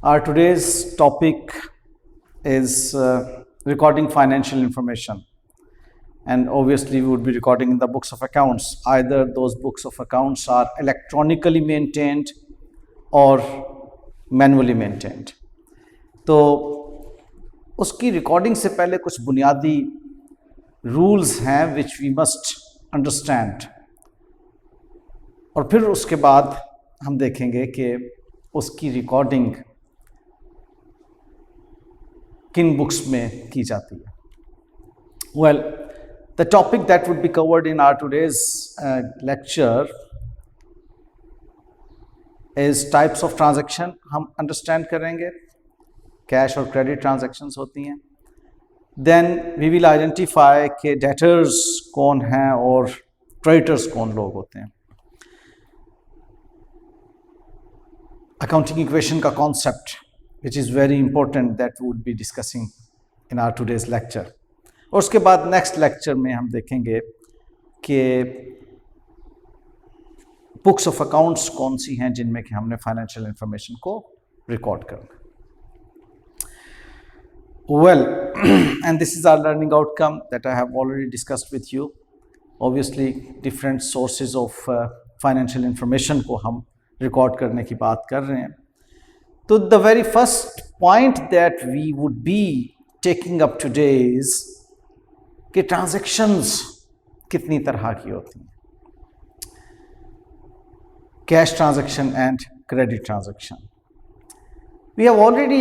Our today's topic is recording financial information, and obviously we would be recording in the books of accounts. Either those books of accounts are electronically maintained or manually maintained. तो उसकी recording से पहले कुछ बुनियादी rules हैं which we must understand, और फिर उसके बाद हम देखेंगे कि उसकी रिकॉर्डिंग किन बुक्स में की जाती है. Well, the topic that would be covered in our today's lecture is types of transaction. हम अंडरस्टैंड करेंगे कैश और क्रेडिट ट्रांजैक्शंस होती हैं. देन वी विल आइडेंटिफाई कि डेटर्स कौन हैं और क्रेडिटर्स कौन लोग होते हैं. अकाउंटिंग इक्वेशन का concept which is very important that we would be discussing in our today's lecture. और उसके बाद नेक्स्ट लेक्चर में हम देखेंगे कि बुक्स ऑफ अकाउंट्स कौन सी हैं जिनमें कि हमने फाइनेंशियल इंफॉर्मेशन को रिकॉर्ड करना. Well, and this is our learning outcome that I have already discussed with you. Obviously, different sources of financial information को हम रिकॉर्ड करने की बात कर रहे हैं. So the very first point that we would be taking up today is कि transactions कितनी तरह की होती हैं. Cash transaction and credit transaction. We have already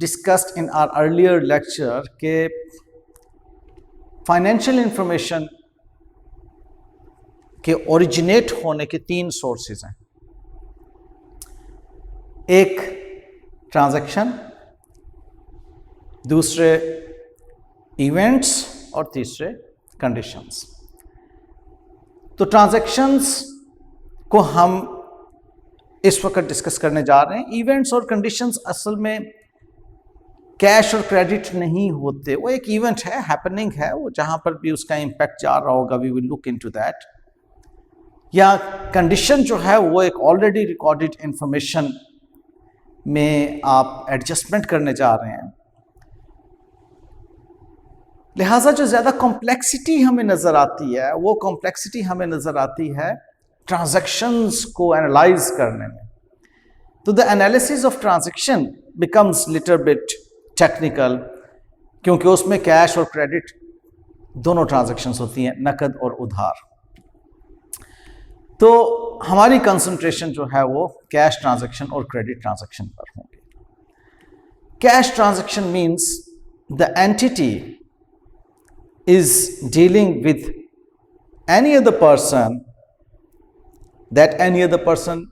discussed in our earlier lecture कि financial information के originate होने के 3 sources हैं. एक ट्रांजैक्शन, दूसरे इवेंट्स और तीसरे कंडीशंस. तो ट्रांजैक्शंस को हम इस वक्त डिस्कस करने जा रहे हैं. इवेंट्स और कंडीशंस असल में कैश और क्रेडिट नहीं होते, वो एक इवेंट है, हैपनिंग है, वो जहां पर भी उसका इम्पैक्ट जा रहा होगा we will look into that. या कंडीशन जो है वो एक ऑलरेडी रिकॉर्डेड इंफॉर्मेशन में आप एडजस्टमेंट करने जा रहे हैं. लिहाजा जो ज़्यादा कॉम्प्लेक्सिटी हमें नज़र आती है वो कॉम्प्लेक्सिटी हमें नज़र आती है ट्रांजैक्शंस को एनालाइज करने में. तो the analysis of transaction becomes little bit technical, क्योंकि उसमें कैश और क्रेडिट दोनों ट्रांजैक्शंस होती हैं, नकद और उधार. तो हमारी कंसंट्रेशन जो है वो कैश ट्रांजैक्शन और क्रेडिट ट्रांजैक्शन पर होंगे. Cash transaction means the entity is dealing with any other person, that any other person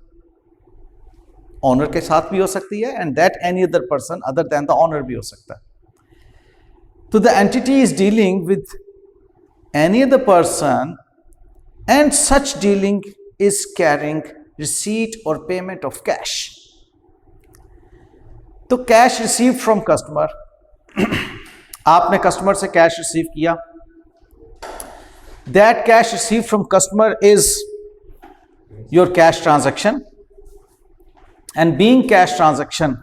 owner के साथ भी हो सकती है and that any other person other than the owner भी हो सकता है. तो the entity is dealing with any other person and such dealing is carrying receipt or payment of cash. तो कैश रिसीव फ्रॉम कस्टमर, आपने customer से cash receive किया. That cash receive from customer is your cash transaction, and being cash transaction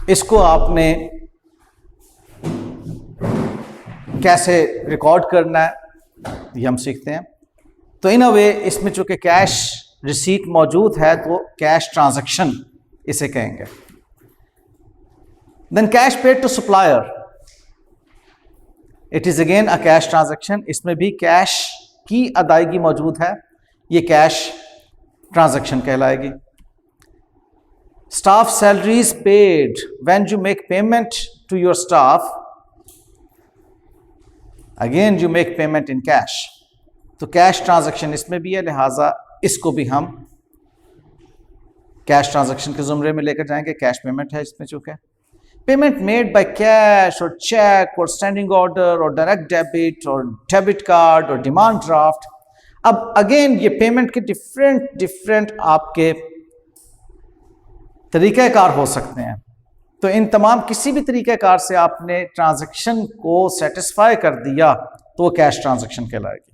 इसको आपने कैसे record करना है ये हम सीखते हैं. तो इन अ वे इसमें चूंकि कैश रिसीट मौजूद है तो कैश ट्रांजैक्शन इसे कहेंगे. Then cash paid to supplier, it is again a cash transaction. इसमें भी कैश की अदायगी मौजूद है, ये कैश ट्रांजैक्शन कहलाएगी. Staff salaries paid, when you make payment to your staff, again you make payment in cash. तो कैश ट्रांजैक्शन इसमें भी है, लिहाजा इसको भी हम कैश ट्रांजैक्शन के जुमरे में लेकर जाएंगे. कैश पेमेंट है इसमें, चूंकि पेमेंट मेड बाय कैश और चेक और स्टैंडिंग ऑर्डर और डायरेक्ट डेबिट और डेबिट कार्ड और डिमांड ड्राफ्ट. अब अगेन ये पेमेंट के डिफरेंट आपके तरीक़ाकार हो सकते हैं. तो इन तमाम किसी भी तरीक़ाकार से आपने ट्रांजैक्शन को सेटिस्फाई कर दिया तो वो कैश ट्रांजैक्शन कहलाएगी.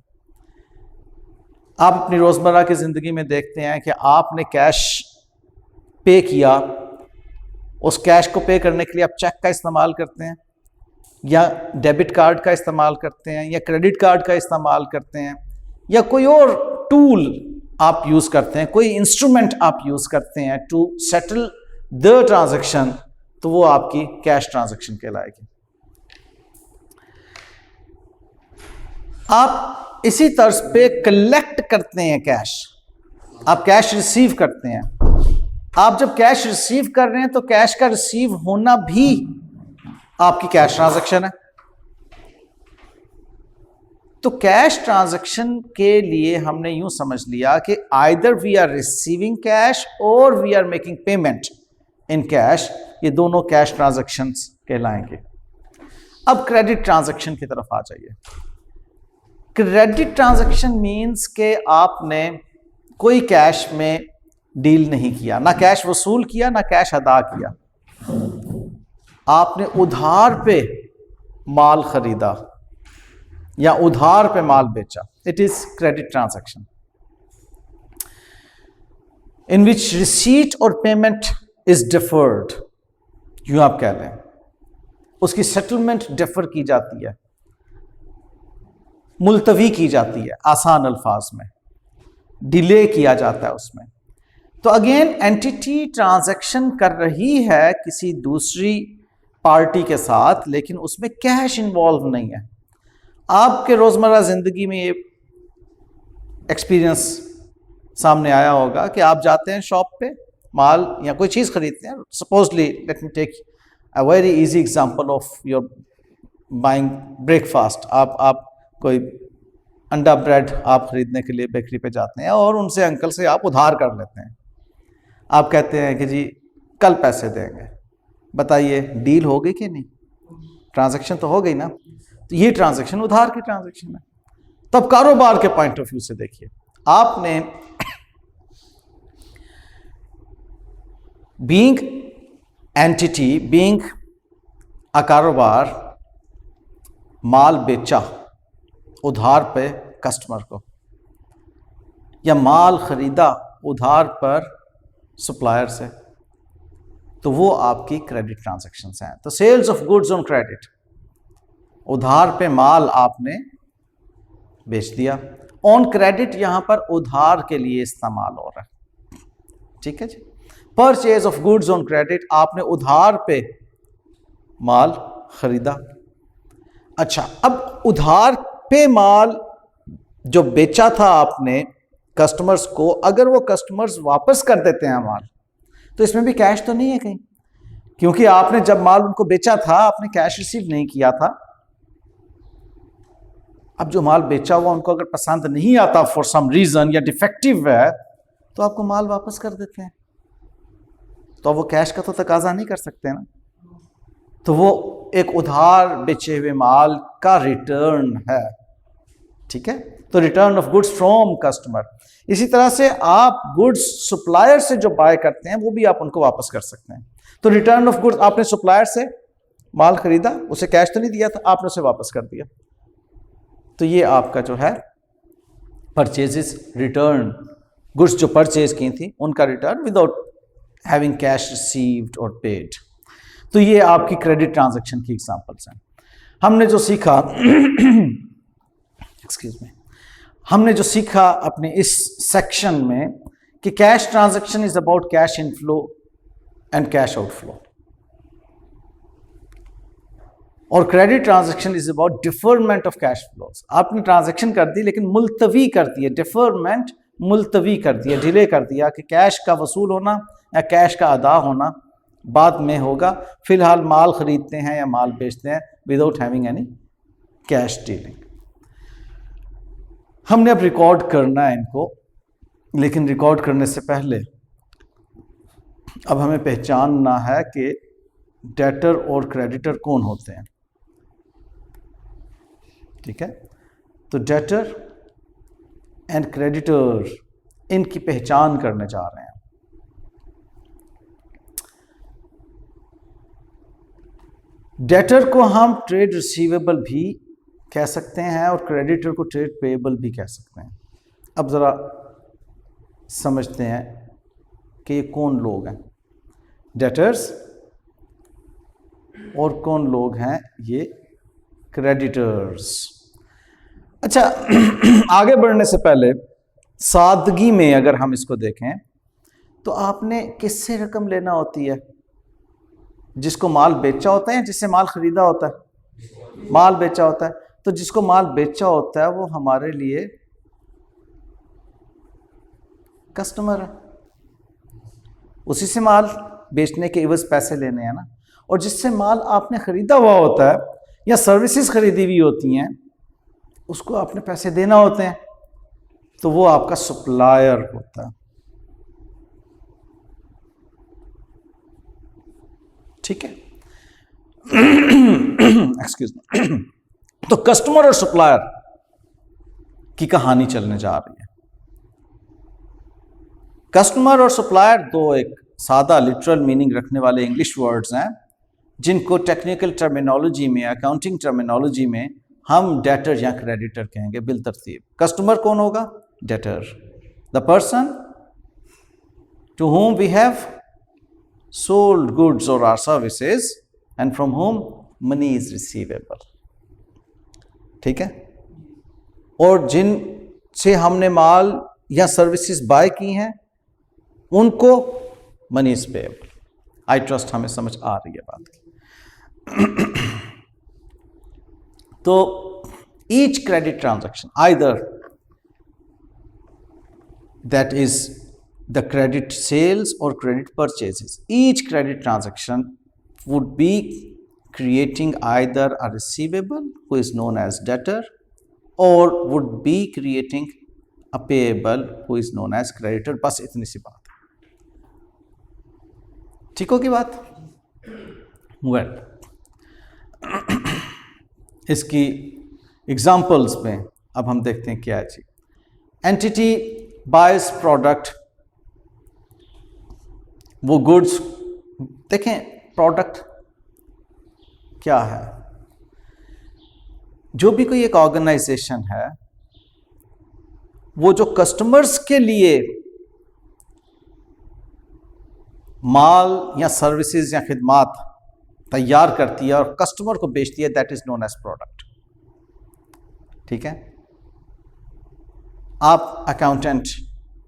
आप अपनी रोज़मर्रा की ज़िंदगी में देखते हैं कि आपने कैश पे किया उस कैश को पे करने के लिए आप चेक का इस्तेमाल करते हैं, या डेबिट कार्ड का इस्तेमाल करते हैं, या क्रेडिट कार्ड का इस्तेमाल करते हैं, या कोई और टूल आप यूज करते हैं, कोई इंस्ट्रूमेंट आप यूज करते हैं टू सेटल द ट्रांजैक्शन, तो वो आपकी कैश ट्रांजैक्शन कहलाएगी। आप इसी तर्ज पे कलेक्ट करते हैं कैश, आप कैश रिसीव करते हैं। आप जब कैश रिसीव कर रहे हैं तो कैश का रिसीव होना भी आपकी कैश ट्रांजैक्शन है। तो कैश ट्रांजैक्शन के लिए हमने यूं समझ लिया कि either we are receiving cash और we are making payment in cash, ये दोनों कैश ट्रांजैक्शंस कहलाएंगे। अब क्रेडिट ट्रांजैक्शन की तरफ आ जाइए। क्रेडिट ट्रांजैक्शन मींस के आपने कोई कैश में डील नहीं किया, ना कैश वसूल किया ना कैश अदा किया, आपने उधार पे माल खरीदा या उधार पे माल बेचा। It is credit transaction in which receipt और पेमेंट इज डिफर्ड, यूं आप कह लें उसकी सेटलमेंट डिफर की जाती है, मुलतवी की जाती है, आसान अल्फाज में डिले किया जाता है उसमें। तो अगेन एंटिटी ट्रांजैक्शन कर रही है किसी दूसरी पार्टी के साथ, लेकिन उसमें कैश इन्वॉल्व नहीं है। आपके रोजमर्रा जिंदगी में ये एक्सपीरियंस सामने आया होगा कि आप जाते हैं शॉप पे, माल या कोई चीज खरीदते हैं। Supposedly let me take a very easy example of your buying breakfast. आप कोई अंडा ब्रेड आप खरीदने के लिए बेकरी पे जाते हैं और उनसे अंकल से आप उधार कर लेते हैं। आप कहते हैं कि जी कल पैसे देंगे। बताइए डील हो गई कि नहीं? ट्रांजैक्शन तो हो गई ना। तो ये ट्रांजैक्शन उधार की ट्रांजैक्शन है। तब कारोबार के पॉइंट ऑफ व्यू से देखिए, आपने बीइंग एंटिटी, बीइंग अ कारोबार, माल बेचा उधार पे कस्टमर को, या माल खरीदा उधार पर सप्लायर से, तो वो आपकी क्रेडिट ट्रांजैक्शंस हैं। तो sales of goods on credit, उधार पे माल आपने बेच दिया। ऑन क्रेडिट यहां पर उधार के लिए इस्तेमाल हो रहा है, ठीक है जी। Purchase of goods on credit, आपने उधार पे माल खरीदा। अच्छा, अब उधार पे माल जो बेचा था आपने कस्टमर्स को, अगर वो कस्टमर्स वापस कर देते हैं माल, तो इसमें भी कैश तो नहीं है कहीं, क्योंकि आपने जब माल उनको बेचा था आपने कैश रिसीव नहीं किया था। अब जो माल बेचा हुआ उनको अगर पसंद नहीं आता फॉर सम रीजन या डिफेक्टिव है, तो आपको माल वापस कर देते हैं। तो वो कैश का तो तकाजा नहीं कर सकते ना, तो वो एक उधार बेचे हुए माल का रिटर्न है, ठीक है। तो return of goods from customer. इसी तरह से आप गुड्स सप्लायर से जो बाय करते हैं वो भी आप उनको वापस कर सकते हैं। तो रिटर्न ऑफ गुड्स, आपने सप्लायर से माल खरीदा, उसे कैश तो नहीं दिया था, आपने उसे वापस कर दिया, तो ये आपका जो है परचेजेस रिटर्न, गुड्स जो परचेज की थी उनका return without having cash received और पेड। तो ये आपकी क्रेडिट ट्रांजैक्शन की एग्जांपल्स हैं। हमने जो सीखा एक्सक्यूज मी, हमने जो सीखा अपने इस सेक्शन में कि cash transaction is about cash inflow and cash outflow, और credit transaction is about deferment of cash flows. आपने ट्रांजैक्शन कर दी लेकिन मुलतवी कर दी है, डिफरमेंट मुलतवी कर दिया, डिले कर दिया कि कैश का वसूल होना या कैश का अदा होना बाद में होगा। फिलहाल माल खरीदते हैं या माल बेचते हैं without having any cash dealing. हमने अब रिकॉर्ड करना है इनको, लेकिन रिकॉर्ड करने से पहले अब हमें पहचानना है कि डेटर और क्रेडिटर कौन होते हैं, ठीक है। तो डेटर एंड क्रेडिटर, इनकी पहचान करने जा रहे हैं। डेटर को हम ट्रेड रिसीवेबल भी कह सकते हैं और क्रेडिटर को ट्रेड पेएबल भी कह सकते हैं। अब ज़रा समझते हैं कि ये कौन लोग हैं। डेटर्स और कौन लोग हैं? ये क्रेडिटर्स। अच्छा आगे बढ़ने से पहले सादगी में अगर हम इसको देखें तो आपने किससे रकम लेना होती है? जिसको माल बेचा होता है, जिससे माल खरीदा होता है? माल बेचा होता है। तो जिसको माल बेचा होता है वो हमारे लिए कस्टमर है, उसी से माल बेचने के एवज पैसे लेने हैं ना। और जिससे माल आपने खरीदा हुआ होता है या सर्विसेज खरीदी हुई होती हैं, उसको आपने पैसे देना होते हैं, तो वो आपका सप्लायर होता है। ठीक है, एक्सक्यूज मी। तो कस्टमर और सप्लायर की कहानी चलने जा रही है। कस्टमर और सप्लायर दो एक सादा लिटरल मीनिंग रखने वाले इंग्लिश वर्ड्स हैं, जिनको टेक्निकल टर्मिनोलॉजी में, अकाउंटिंग टर्मिनोलॉजी में हम डेटर या क्रेडिटर कहेंगे बिल तरतीब। कस्टमर कौन होगा? Debtor, the person to whom we have sold goods or our services and from whom money is receivable। ठीक है, और जिनसे हमने माल या सर्विसेज बाय की हैं उनको money is payable. I trust हमें समझ आ रही है बात की। तो each credit transaction, either that is the credit sales or credit purchases, each credit transaction would be creating either a receivable who is known as debtor or would be creating a payable who is known as creditor। बस इतनी सी बात है। ठीक होगी बात? well, इसकी examples में अब हम देखते हैं क्या है जी। एंटिटी बायस प्रोडक्ट, वो गुड्स, देखें प्रोडक्ट क्या है? जो भी कोई एक ऑर्गेनाइजेशन है वो जो कस्टमर्स के लिए माल या सर्विसेज या खिदमात तैयार करती है और कस्टमर को बेचती है, that is known as product. ठीक है, आप अकाउंटेंट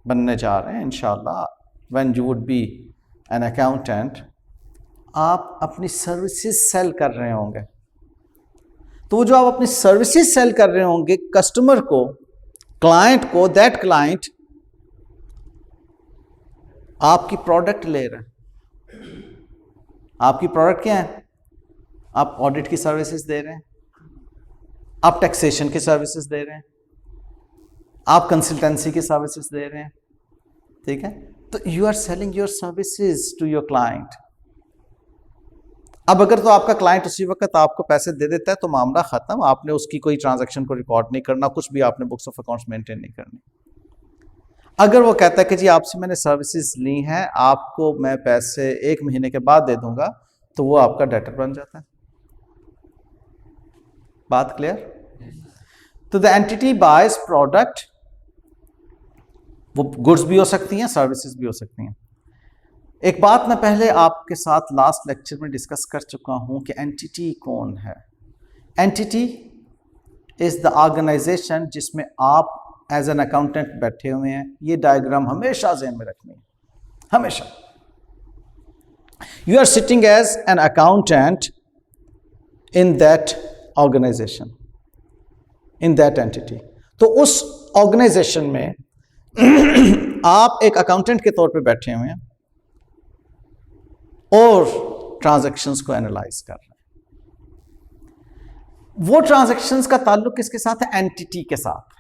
बनने जा रहे हैं इंशाल्लाह, when you would be an accountant, आप अपनी सर्विसेज सेल कर रहे होंगे। तो वो जो आप अपनी सर्विसेज सेल कर रहे होंगे कस्टमर को, क्लाइंट को, दैट क्लाइंट आपकी प्रोडक्ट ले रहे हैं। आपकी प्रोडक्ट क्या है? आप ऑडिट की सर्विसेज दे रहे हैं, आप टैक्सेशन की सर्विसेज दे रहे हैं, आप कंसल्टेंसी की सर्विसेज दे रहे हैं। ठीक है, तो you are selling your services to your client. अब अगर तो आपका क्लाइंट उसी वक्त आपको पैसे दे देता है तो मामला खत्म, आपने उसकी कोई ट्रांजैक्शन को रिकॉर्ड नहीं करना, कुछ भी आपने बुक्स ऑफ अकाउंट्स मेंटेन नहीं करनी। अगर वो कहता है कि जी आपसे मैंने सर्विसेज ली हैं, आपको मैं पैसे 1 महीने के बाद दे दूंगा, तो वो आपका डेटर बन जाता है। बात क्लियर? तो द एंटिटी बायस प्रोडक्ट, वो गुड्स भी हो सकती हैं, सर्विसेज भी हो सकती हैं। एक बात मैं पहले आपके साथ लास्ट लेक्चर में डिस्कस कर चुका हूं कि एंटिटी कौन है। एंटिटी इज द ऑर्गेनाइजेशन जिसमें आप एज एन अकाउंटेंट बैठे हुए हैं। ये डायग्राम हमेशा ज़हन में रखनी है, हमेशा। You are sitting as an accountant in that organisation, in that entity. तो उस ऑर्गेनाइजेशन में आप एक अकाउंटेंट के तौर पे बैठे हुए हैं और ट्रांजैक्शंस को एनालाइज कर रहे हैं। वो ट्रांजैक्शंस का ताल्लुक किसके साथ है? एंटिटी के साथ।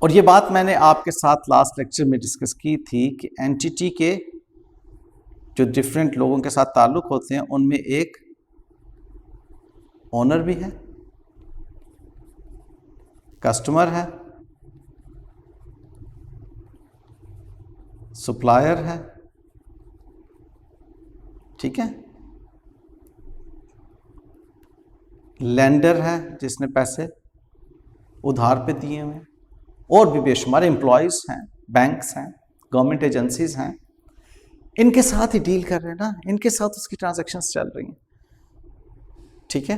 और ये बात मैंने आपके साथ लास्ट लेक्चर में डिस्कस की थी कि एंटिटी के जो डिफरेंट लोगों के साथ ताल्लुक होते हैं उनमें एक ओनर भी है, कस्टमर है, सप्लायर है। ठीक है, लेंडर है जिसने पैसे उधार पे दिए हुए हैं, और भी बेशुमार एम्प्लॉयज हैं, बैंक्स हैं, गवर्नमेंट एजेंसीज हैं। इनके साथ ही डील कर रहे हैं ना, इनके साथ उसकी ट्रांजैक्शंस चल रही हैं, ठीक है।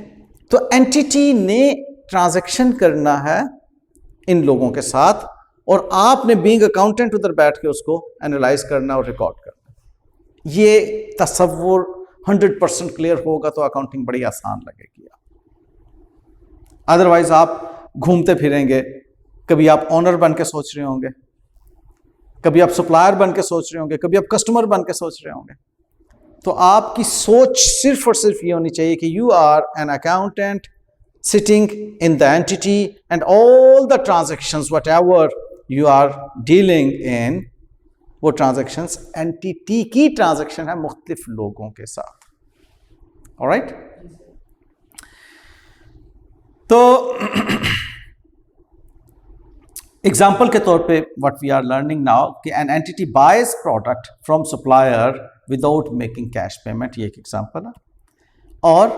तो एंटिटी ने ट्रांजैक्शन करना है इन लोगों के साथ, और आपने बीइंग अकाउंटेंट उधर बैठ के उसको एनालाइज करना और रिकॉर्ड करना। ये तसव्वुर 100% क्लियर होगा तो अकाउंटिंग बड़ी आसान लगेगी। अदरवाइज आप घूमते फिरेंगे, कभी आप ऑनर बन के सोच रहे होंगे, कभी आप सप्लायर बन के सोच रहे होंगे, कभी आप कस्टमर बन के सोच रहे होंगे। तो आपकी सोच सिर्फ और सिर्फ ये होनी चाहिए कि you are an accountant sitting in the entity and all the transactions whatever you are dealing in, वो ट्रांजैक्शंस एंटिटी की ट्रांजैक्शन है मुख्तलिफ लोगों के साथ। ऑलराइट, तो एग्जाम्पल के तौर पे what we are learning now कि an entity buys product from supplier without making cash payment, ये एक एग्जाम्पल है। और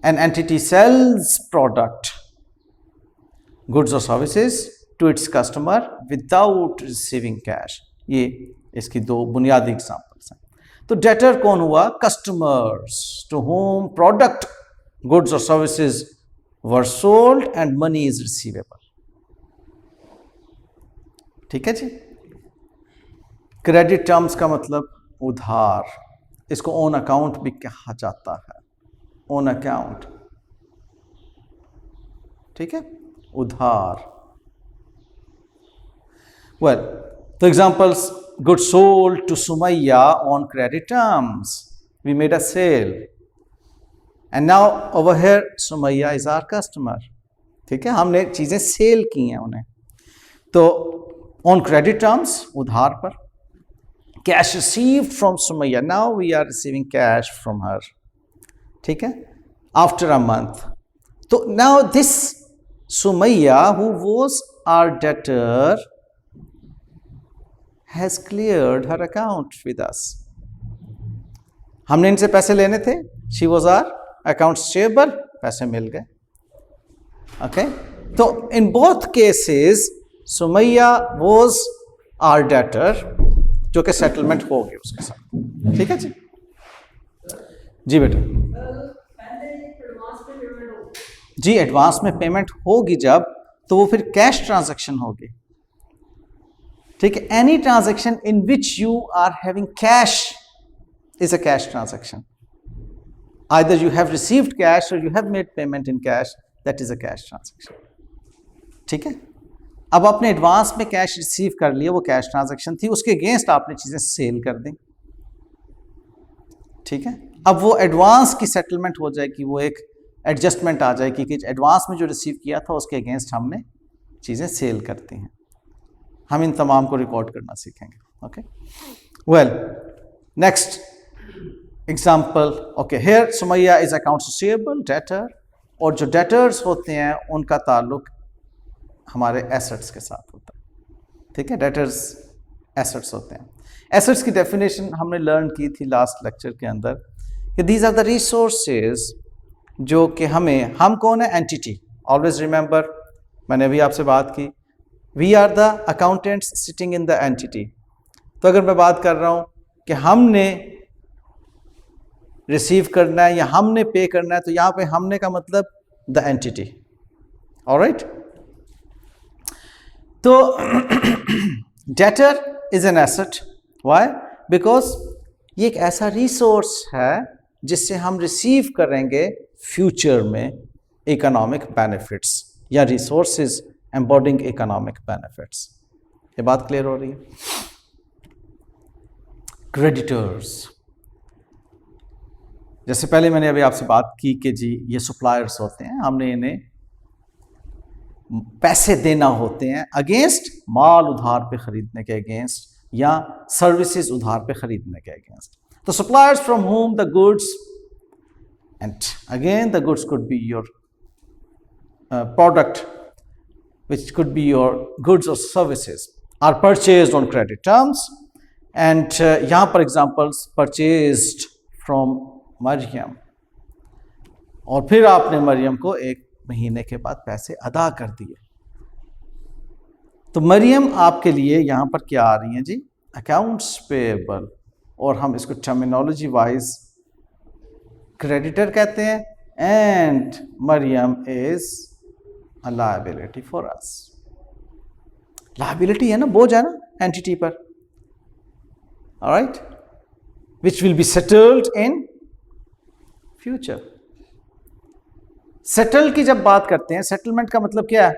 an entity sells product goods और services to its customer without receiving cash, ये इसकी दो बुनियादी एग्जाम्पल्स हैं। तो डेटर कौन हुआ? Customers to whom product goods और services were sold and money is receivable. ठीक है जी। क्रेडिट टर्म्स का मतलब उधार, इसको ऑन अकाउंट भी कहा जाता है, ऑन अकाउंट, ठीक है, उधार। वेल, तो examples, goods sold to Sumaiya on credit terms, we made a sale and now over here Sumaiya is our customer. ठीक है, हमने चीजें सेल की हैं उन्हें, तो ऑन क्रेडिट टर्म्स, उधार पर। Cash received from Sumaiya, now we are receiving cash from her, ठीक है, आफ्टर अ मंथ। तो now this Sumaiya who was our debtor has cleared her account with us. हमने इनसे पैसे लेने थे, she was our account stable, पैसे मिल गए। ओके, तो in both cases Sumaiya was our debtor, जो कि सेटलमेंट हो गई उसके साथ। ठीक है जी, जी बेटा जी, एडवांस में पेमेंट होगी जब, तो वो फिर कैश ट्रांजैक्शन होगी। ठीक है, any transaction in which you are having cash is a cash transaction. Either you have received cash or you have made payment in cash, that is a cash transaction. ठीक है, अब आपने advance में cash receive कर लिया, वो cash transaction थी, उसके अगेंस्ट आपने चीजें सेल कर दी। ठीक है, अब वो एडवांस की सेटलमेंट हो जाएगी, वो एक एडजस्टमेंट आ जाएगी कि एडवांस में जो रिसीव किया था उसके अगेंस्ट हमने चीजें सेल करती हैं। हम इन तमाम को रिकॉर्ड करना सीखेंगे। Okay, well, next example. Okay, here Sumaiya is account receivable debtor, और जो डेटर्स होते हैं उनका ताल्लुक हमारे एसेट्स के साथ होता है। ठीक है, डेटर्स एसेट्स होते हैं। एसेट्स की डेफिनेशन हमने लर्न की थी लास्ट लेक्चर के अंदर कि दीज आर द रिसोर्सेज जो कि हमें, हम कौन है? एंटिटी। ऑलवेज रिमेंबर, मैंने अभी आपसे बात की, we are the accountants sitting in the entity. तो अगर मैं बात कर रहा हूँ कि हमने रिसीव करना है या हमने पे करना है, तो यहां पे हमने का मतलब द एंटिटी। ऑलराइट, तो debtor is an asset, why? Because ये एक ऐसा रिसोर्स है जिससे हम रिसीव करेंगे फ्यूचर में इकोनॉमिक बेनिफिट्स, या रिसोर्सेज एम्बॉडिंग इकोनॉमिक बेनिफिट्स। ये बात क्लियर हो रही है? क्रेडिटर्स, जैसे पहले मैंने अभी आपसे बात की कि जी ये सप्लायर्स होते हैं, हमने इन्हें पैसे देना होते हैं अगेंस्ट माल उधार पे खरीदने के अगेंस्ट, या सर्विसेज उधार पे खरीदने के अगेंस्ट। तो suppliers from home the goods, and again the goods could be your product which could be your goods or services are purchased on credit terms, and यहाँ पर examples purchased from मरियम, और फिर आपने मरियम को 1 महीने के बाद पैसे अदा कर दिए। तो मरियम आपके लिए यहाँ पर क्या आ रही हैं जी? अकाउंट्स पेएबल, और हम इसको टर्मिनोलॉजी वाइज क्रेडिटर कहते हैं, and Mariam is a liability for us. Liability है ना, बोझ है ना एंटिटी पर, alright, which will be settled in future. Settle की जब बात करते हैं, सेटलमेंट का मतलब क्या है?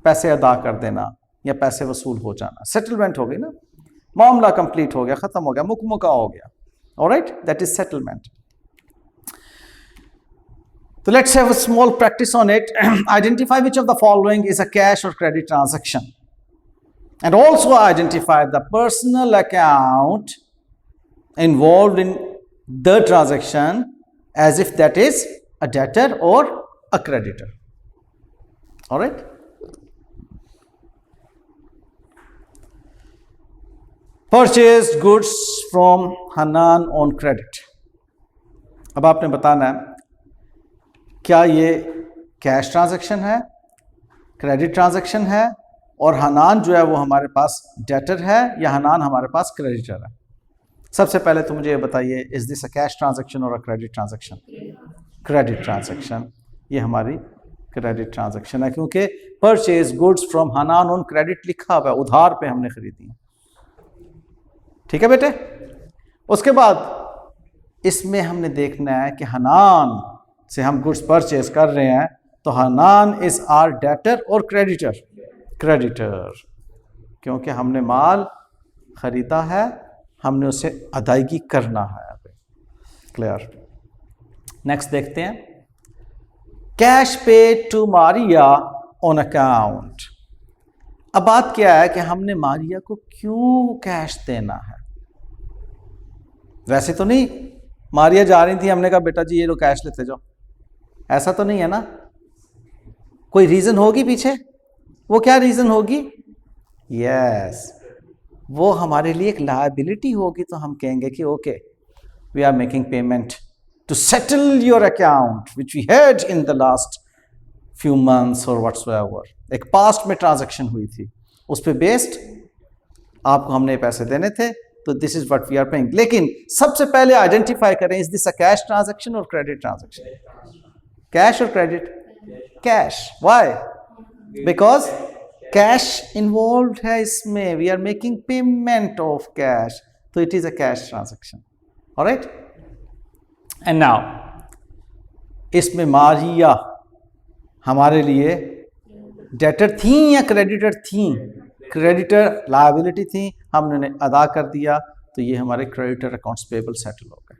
पैसे अदा कर देना या पैसे वसूल हो जाना, सेटलमेंट हो गई ना, मामला कंप्लीट हो गया, खत्म हो गया, मुकमुका हो गया, alright, that is settlement. So let's have a small practice on it. Identify which of the following is a cash or credit transaction, and also identify the personal account involved in the transaction as if that is a debtor or a creditor. All right. Purchased goods from Hanan on credit. अब आपने बताना है क्या ये cash transaction है, credit transaction है, और हनान जो है वो हमारे पास डेटर है या हनान हमारे पास क्रेडिटर है। सबसे पहले तो मुझे ये बताइए, is this a cash transaction और a credit transaction? Credit transaction, ये हमारी क्रेडिट ट्रांजैक्शन है, क्योंकि purchase goods from Hanan on credit लिखा हुआ है, उधार पे हमने खरीदी है। ठीक है बेटे। उसके बाद इसमें हमने देखना है कि हनान से हम गुड्स परचेज कर रहे हैं, तो हनान इज आर डेटर और क्रेडिटर? क्रेडिटर, क्योंकि हमने माल खरीदा है, हमने उसे अदायगी करना है। क्लियर। नेक्स्ट देखते हैं, cash paid to Maria on account. अब बात क्या है कि हमने मारिया को क्यों कैश देना है? वैसे तो नहीं, मारिया जा रही थी, हमने कहा बेटा जी ये लो कैश लेते जाओ, ऐसा तो नहीं है ना, कोई रीजन होगी पीछे। वो क्या रीजन होगी? यस, वो हमारे लिए एक लायबिलिटी होगी, तो हम कहेंगे कि okay we are making payment to settle your account which we had in the last few months और व्हाट्सएवर। एक पास्ट में ट्रांजैक्शन हुई थी, उस पर बेस्ड आपको हमने पैसे देने थे, तो this is what we are paying. लेकिन सबसे पहले आइडेंटिफाई करें, is this a cash transaction और क्रेडिट ट्रांजैक्शन? कैश और credit? Cash. Why? Because cash involve है इसमें, we are making payment of cash, तो it is a cash transaction. Alright, and now इसमें मारिया हमारे लिए डेटर थी या क्रेडिटर थी? क्रेडिटर, लायबिलिटी थी, हमने उन्हें अदा कर दिया, तो ये हमारे क्रेडिटर अकाउंट्स पेबल सेटल हो गए।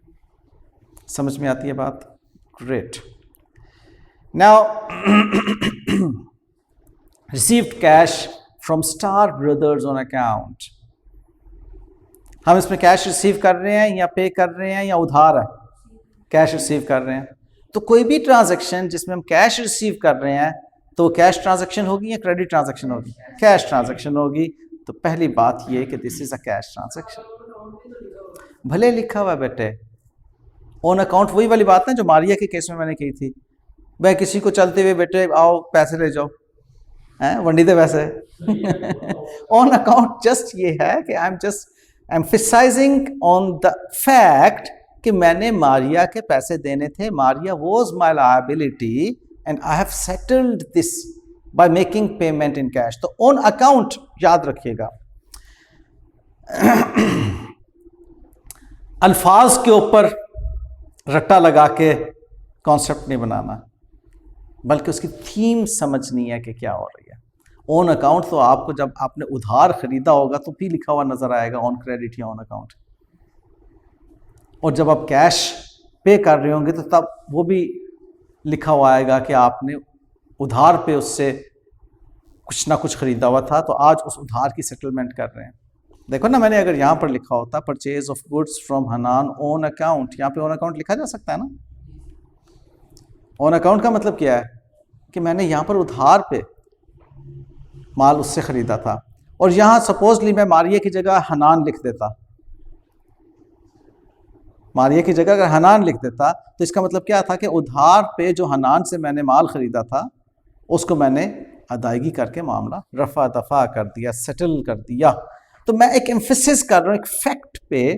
समझ में आती है बात? Great. Now received cash from star brothers on account. हम इसमें कैश रिसीव कर रहे हैं या पे कर रहे हैं या उधार है? कैश रिसीव कर रहे हैं। तो कोई भी ट्रांजैक्शन जिसमें हम कैश रिसीव कर रहे हैं, तो कैश ट्रांजैक्शन होगी या क्रेडिट ट्रांजैक्शन होगी? कैश ट्रांजैक्शन होगी। तो पहली बात ये कि this is a cash transaction. भले लिखा हुआ है बेटे ऑन अकाउंट, वही वाली बात ना जो मारिया के केस में मैंने की थी, मैं किसी को चलते हुए बेटे आओ पैसे ले जाओ, हैं वंडी दे पैसे। ऑन अकाउंट जस्ट ये है कि I am just emphasising on the fact कि मैंने मारिया के पैसे देने थे, Maria was my liability and I have settled this by making payment in cash। तो on account याद रखिएगा, अल्फाज के ऊपर रट्टा लगा के कॉन्सेप्ट नहीं बनाना, बल्कि उसकी थीम समझनी है कि क्या हो रही है। ऑन अकाउंट तो आपको जब आपने उधार खरीदा होगा तो भी लिखा हुआ नजर आएगा ऑन क्रेडिट या ऑन अकाउंट, और जब आप कैश पे कर रहे होंगे तो तब वो भी लिखा हुआ आएगा कि आपने उधार पे उससे कुछ ना कुछ खरीदा हुआ था, तो आज उस उधार की सेटलमेंट कर रहे हैं। देखो ना, मैंने अगर यहाँ पर लिखा होता purchase of goods from Hanan on account, यहाँ पे ऑन अकाउंट लिखा जा सकता है ना। ऑन अकाउंट का मतलब क्या है कि मैंने यहाँ पर उधार पे माल उससे खरीदा था, और यहाँ सपोजली मैं मारिया की जगह हनान लिख देता, मारिया की जगह अगर हनान लिख देता, तो इसका मतलब क्या था कि उधार पे जो हनान से मैंने माल खरीदा था उसको मैंने अदायगी करके मामला रफा दफा कर दिया, सेटल कर दिया। तो मैं एक एम्फेसिस कर रहा हूँ एक फैक्ट पे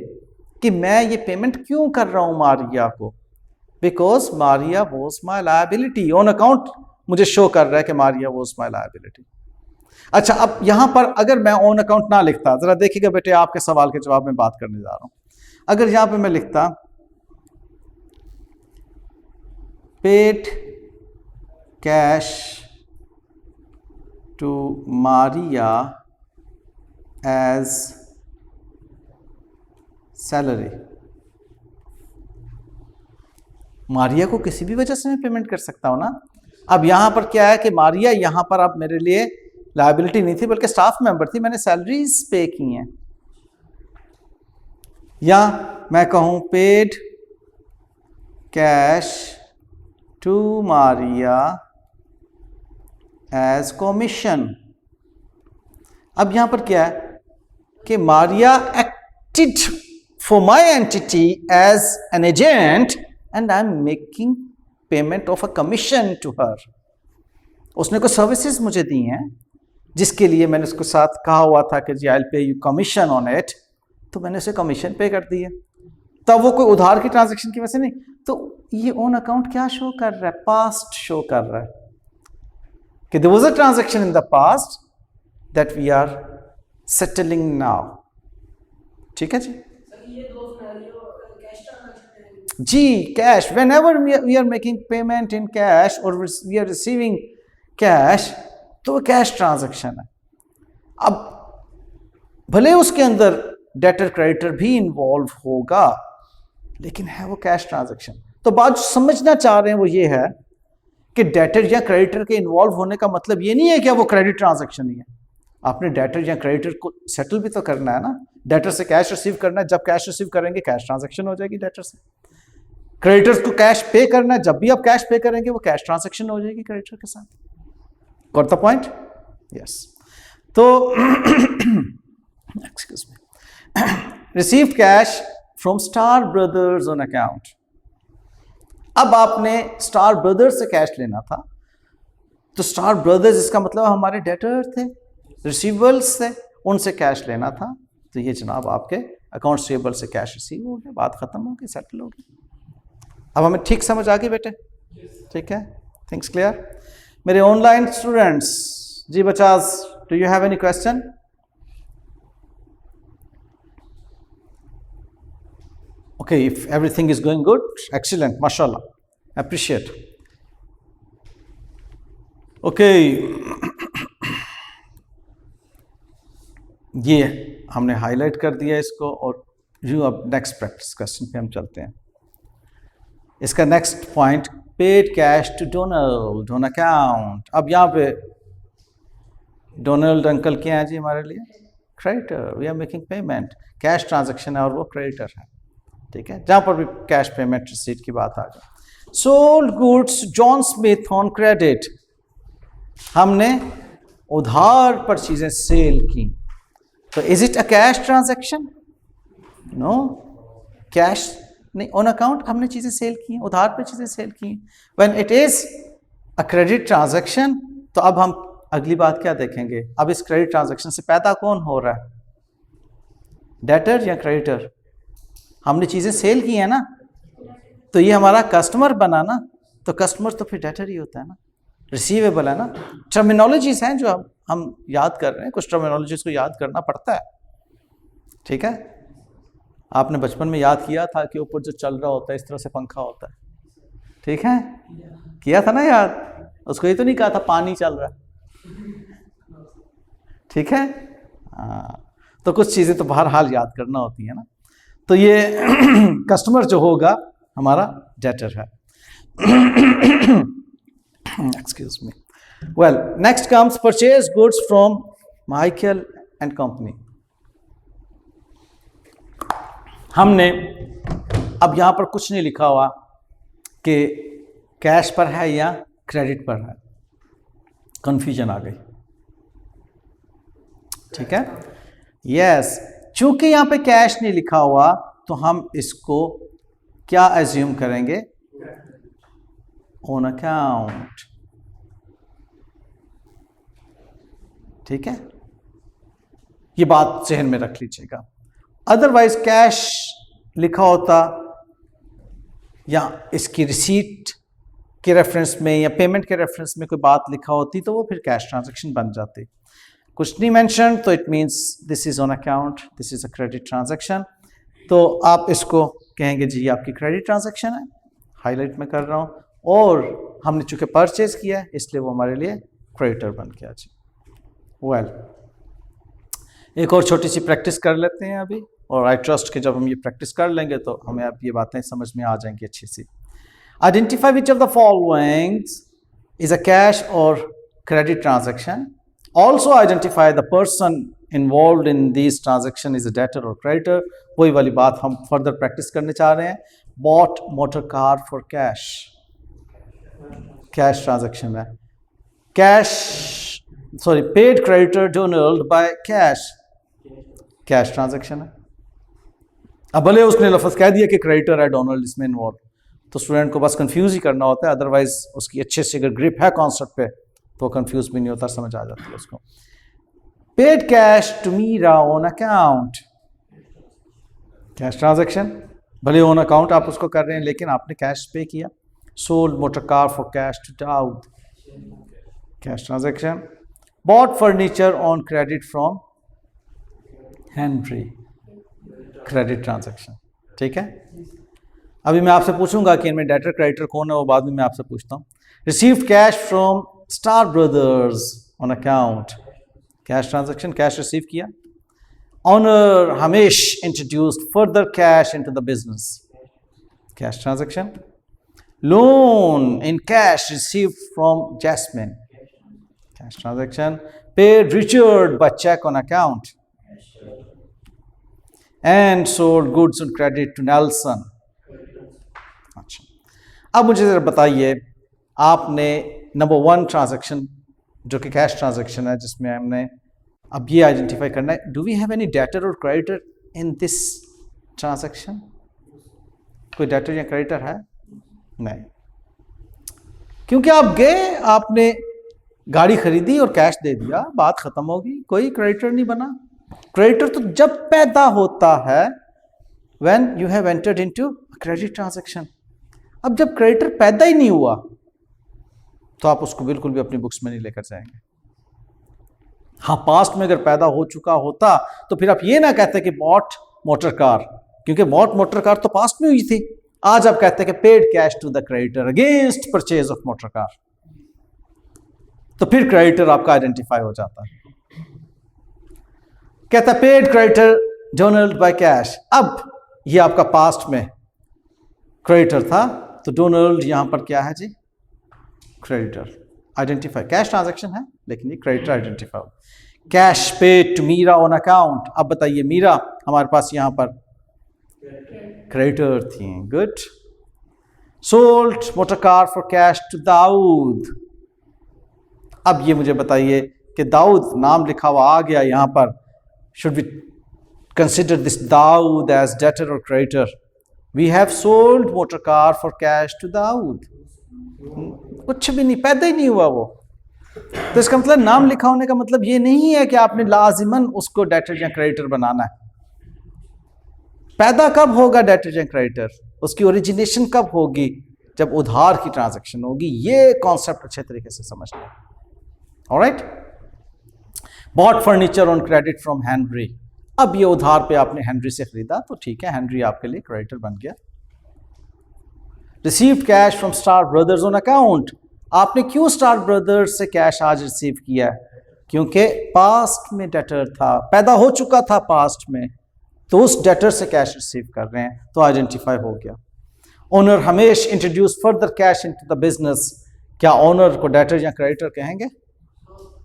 कि मैं ये पेमेंट क्यों कर रहा हूँ मारिया को, because Maria was my liability. On account मुझे शो कर रहा है कि मारिया वॉज माई लायबिलिटी। अच्छा, अब यहां पर अगर मैं ऑन अकाउंट ना लिखता, जरा देखिएगा बेटे, आपके सवाल के जवाब में बात करने जा रहा हूं। अगर यहां पे मैं लिखता paid cash to Maria as salary, Maria को किसी भी वजह से मैं पेमेंट कर सकता हूं ना। अब यहां पर क्या है कि मारिया यहां पर अब मेरे लिए लायबिलिटी नहीं थी बल्कि स्टाफ मेंबर थी, मैंने सैलरीज पे की हैं। या मैं कहूं paid cash to Maria as commission. अब यहां पर क्या है कि Maria acted for my entity as an agent and I am making payment of a commission to her. उसने कुछ सर्विसेज मुझे दी हैं जिसके लिए मैंने उसके साथ कहा हुआ था कि जी I will pay you commission on it, तो मैंने उसे कमीशन पे कर दी है। तब वो कोई उधार की ट्रांजैक्शन की वजह से नहीं। तो ये ऑन अकाउंट क्या शो कर रहा है, पास्ट शो कर रहा है कि there was a transaction in the past that we are settling now. ठीक है जी, जी cash, whenever we are making payment in cash और वी आर रिसीविंग कैश, तो कैश ट्रांजैक्शन है। अब भले उसके अंदर डेटर क्रेडिटर भी इन्वॉल्व होगा, लेकिन है वो कैश ट्रांजैक्शन। तो बात जो समझना चाह रहे हैं वो ये है कि डेटर या क्रेडिटर के इन्वॉल्व होने का मतलब ये नहीं है कि वो क्रेडिट ट्रांजैक्शन ही है। आपने डेटर या क्रेडिटर को सेटल भी तो करना है ना। डेटर से कैश रिसीव करना है, जब कैश रिसीव करेंगे कैश ट्रांजैक्शन हो जाएगी डेटर से। क्रेडिटर्स को कैश पे करना है, जब भी आप कैश पे करेंगे वो कैश ट्रांजैक्शन हो जाएगी क्रेडिटर के साथ। Got the point? यस। तो excuse me, received cash from star brothers on account. अब आपने स्टार ब्रदर्स से कैश लेना था, तो स्टार ब्रदर्स इसका मतलब हमारे डेटर थे, रिसीवेबल्स थे, उनसे कैश लेना था। तो ये जनाब आपके अकाउंट रिसीवेबल से कैश रिसीव हो गया, बात खत्म हो गई, सेटल हो गई। अब हमें ठीक समझ आ गई बेटे? ठीक है, थिंग्स क्लियर? मेरे ऑनलाइन स्टूडेंट्स, जी बचाज, do you have any question? Okay, if everything is going good, excellent, mashallah, appreciate. Okay, ये हमने हाईलाइट कर दिया इसको, और यूँ अब नेक्स्ट प्रैक्टिस क्वेश्चन पे हम चलते हैं। इसका next point, paid cash to Donald on account. अब यहाँ पे डोनाल्ड अंकल क्या है जी हमारे लिए? Creditor. We are making payment, cash transaction है और वो क्रेडिटर है। ठीक है, जहां पर भी कैश पेमेंट रिसीट की बात आ जाए। Sold goods John Smith on credit, हमने उधार पर चीजें सेल की। तो is it a cash transaction? No, cash नहीं, ऑन अकाउंट हमने चीजें सेल की, उधार पर चीजें सेल की। When it is a credit transaction, तो अब हम अगली बात क्या देखेंगे? अब इस क्रेडिट ट्रांजैक्शन से पैदा कौन हो रहा है, डेटर या क्रेडिटर? हमने चीजें सेल की है ना, तो ये हमारा कस्टमर बना ना, तो कस्टमर तो फिर डेटर ही होता है ना, रिसीवेबल है ना। टर्मिनोलॉजीज हैं जो हम याद कर रहे हैं, कुछ टर्मिनोलॉजीज को याद करना पड़ता है। ठीक है, आपने बचपन में याद किया था कि ऊपर जो चल रहा होता है इस तरह से पंखा होता है। ठीक है, किया था ना याद? उसको ये तो नहीं कहा था पानी चल रहा है। ठीक है, तो कुछ चीजें तो बहरहाल याद करना होती है ना। तो ये कस्टमर जो होगा हमारा डेटर है। Excuse me. Well, next comes purchase goods from Michael and company. हमने अब यहां पर कुछ नहीं लिखा हुआ कि कैश पर है या क्रेडिट पर है, कंफ्यूजन आ गई। ठीक है, यस, चूंकि यहां पे कैश नहीं लिखा हुआ तो हम इसको क्या एज्यूम करेंगे? On account. ठीक है, ये बात जहन में रख लीजिएगा। अदरवाइज कैश लिखा होता या इसकी रिसीट के रेफरेंस में या पेमेंट के रेफरेंस में कोई बात लिखा होती तो वो फिर कैश ट्रांजैक्शन बन जाती। कुछ नहीं मेंशन तो it means this is on account, this is a credit transaction. तो आप इसको कहेंगे जी आपकी क्रेडिट ट्रांजैक्शन है, हाईलाइट में कर रहा हूँ, और हमने चूंकि परचेज किया है इसलिए वो हमारे लिए क्रेडिटर बन गया जी। वेल, एक और छोटी सी प्रैक्टिस कर लेते हैं अभी, और आई ट्रस्ट कि जब हम ये प्रैक्टिस कर लेंगे तो हमें अब ये बातें समझ में आ जाएंगी अच्छी सी। Identify which of the following is a cash और credit transaction. Also identify the person involve in this transaction is a debtor और क्रेडिटर। वही वाली बात हम फर्दर प्रैक्टिस करने चाह रहे हैं। Bought motor car for cash, cash transaction है। Cash sorry paid creditor Donald by cash, cash transaction है। अब भले उसने लफ्ज़ कह दिया कि क्रेडिटर है डोनल्ड इसमें इन्वॉल्व, तो स्टूडेंट को बस कंफ्यूज ही करना होता है, अदरवाइज उसकी अच्छे से अगर ग्रिप है कॉन्सेप्ट पे तो कंफ्यूज भी नहीं होता, समझ आ जाती है उसको। Paid cash to Meera on account, cash transaction, भले ऑन अकाउंट आप उसको कर रहे हैं लेकिन आपने कैश पे किया। Sold motor car for cash to Dawood, cash transaction. Bought furniture on credit from Henry, credit transaction. ठीक है, अभी मैं आपसे पूछूंगा कि इनमें डेटर क्रेडिटर कौन है, वो बाद में मैं आपसे पूछता हूँ। Received cash from star brothers on account, cash transaction, cash receive किया। ऑनर हमेश introduced further cash into the business, cash transaction. Loan in cash received from Jasmine, cash transaction. Paid Richard by cheque on account and sold goods on credit to Nelson. अच्छा, अब मुझे जरा बताइए, आपने number 1 transaction जो कि cash transaction है जिसमें हमने अब ये आइडेंटिफाई करना है, do we have any debtor और क्रेडिटर इन दिस ट्रांजैक्शन? कोई डेटर या क्रेडिटर है? नहीं, क्योंकि आप गए, आपने गाड़ी खरीदी और कैश दे दिया, बात खत्म होगी, कोई क्रेडिटर नहीं बना। क्रेडिटर तो जब पैदा होता है when you have entered into credit transaction। अब जब क्रेडिटर पैदा ही नहीं हुआ तो आप उसको बिल्कुल भी अपनी बुक्स में नहीं लेकर जाएंगे। हाँ, पास्ट में अगर पैदा हो चुका होता तो फिर आप ये ना कहते कि बॉट मोटर कार, क्योंकि बॉट मोटर कार तो पास्ट में हुई थी। आज आप कहते हैं कि paid cash to the creditor against purchase of motor car, तो फिर क्रेडिटर आपका आइडेंटिफाई हो जाता है। कहता है paid creditor Donald by cash. अब ये आपका पास्ट में क्रेडिटर था, तो डोनल्ड यहां पर क्या है जी? Creditor identify. कैश ट्रांजैक्शन है लेकिन ये creditor identify. Cash paid to Meera on account. अब बताइए, मीरा हमारे पास यहां पर क्रेडिटर थी, good. Sold motor car for cash to Dawood. अब ये मुझे बताइए कि दाऊद नाम लिखा हुआ आ गया यहां पर, should we consider this Dawood as debtor or creditor? We have sold motor car for cash to Dawood। कुछ भी नहीं, पैदा ही नहीं हुआ वो, तो इसका मतलब नाम लिखा होने का मतलब ये नहीं है कि आपने लाजिमन उसको डेटर या क्रेडिटर बनाना है। पैदा कब होगा डेटर या क्रेडिटर? उसकी ओरिजिनेशन कब होगी? जब उधार की ट्रांजैक्शन होगी। ये कॉन्सेप्ट अच्छे तरीके से समझना है। Alright, bought furniture on credit from Henry. अब ये उधार पे आपने हेनरी से खरीदा तो ठीक है, हेनरी आपके लिए क्रेडिटर बन गया। Received cash from star brothers on account. आपने क्यों स्टार ब्रदर्स से कैश आज रिसीव किया? क्योंकि पास्ट में डेटर था, पैदा हो चुका था पास्ट में, तो उस डेटर से कैश रिसीव कर रहे हैं, तो आइडेंटिफाई हो गया। ओनर हमेश introduce further cash into the business. क्या ओनर को डेटर या क्रेडिटर कहेंगे?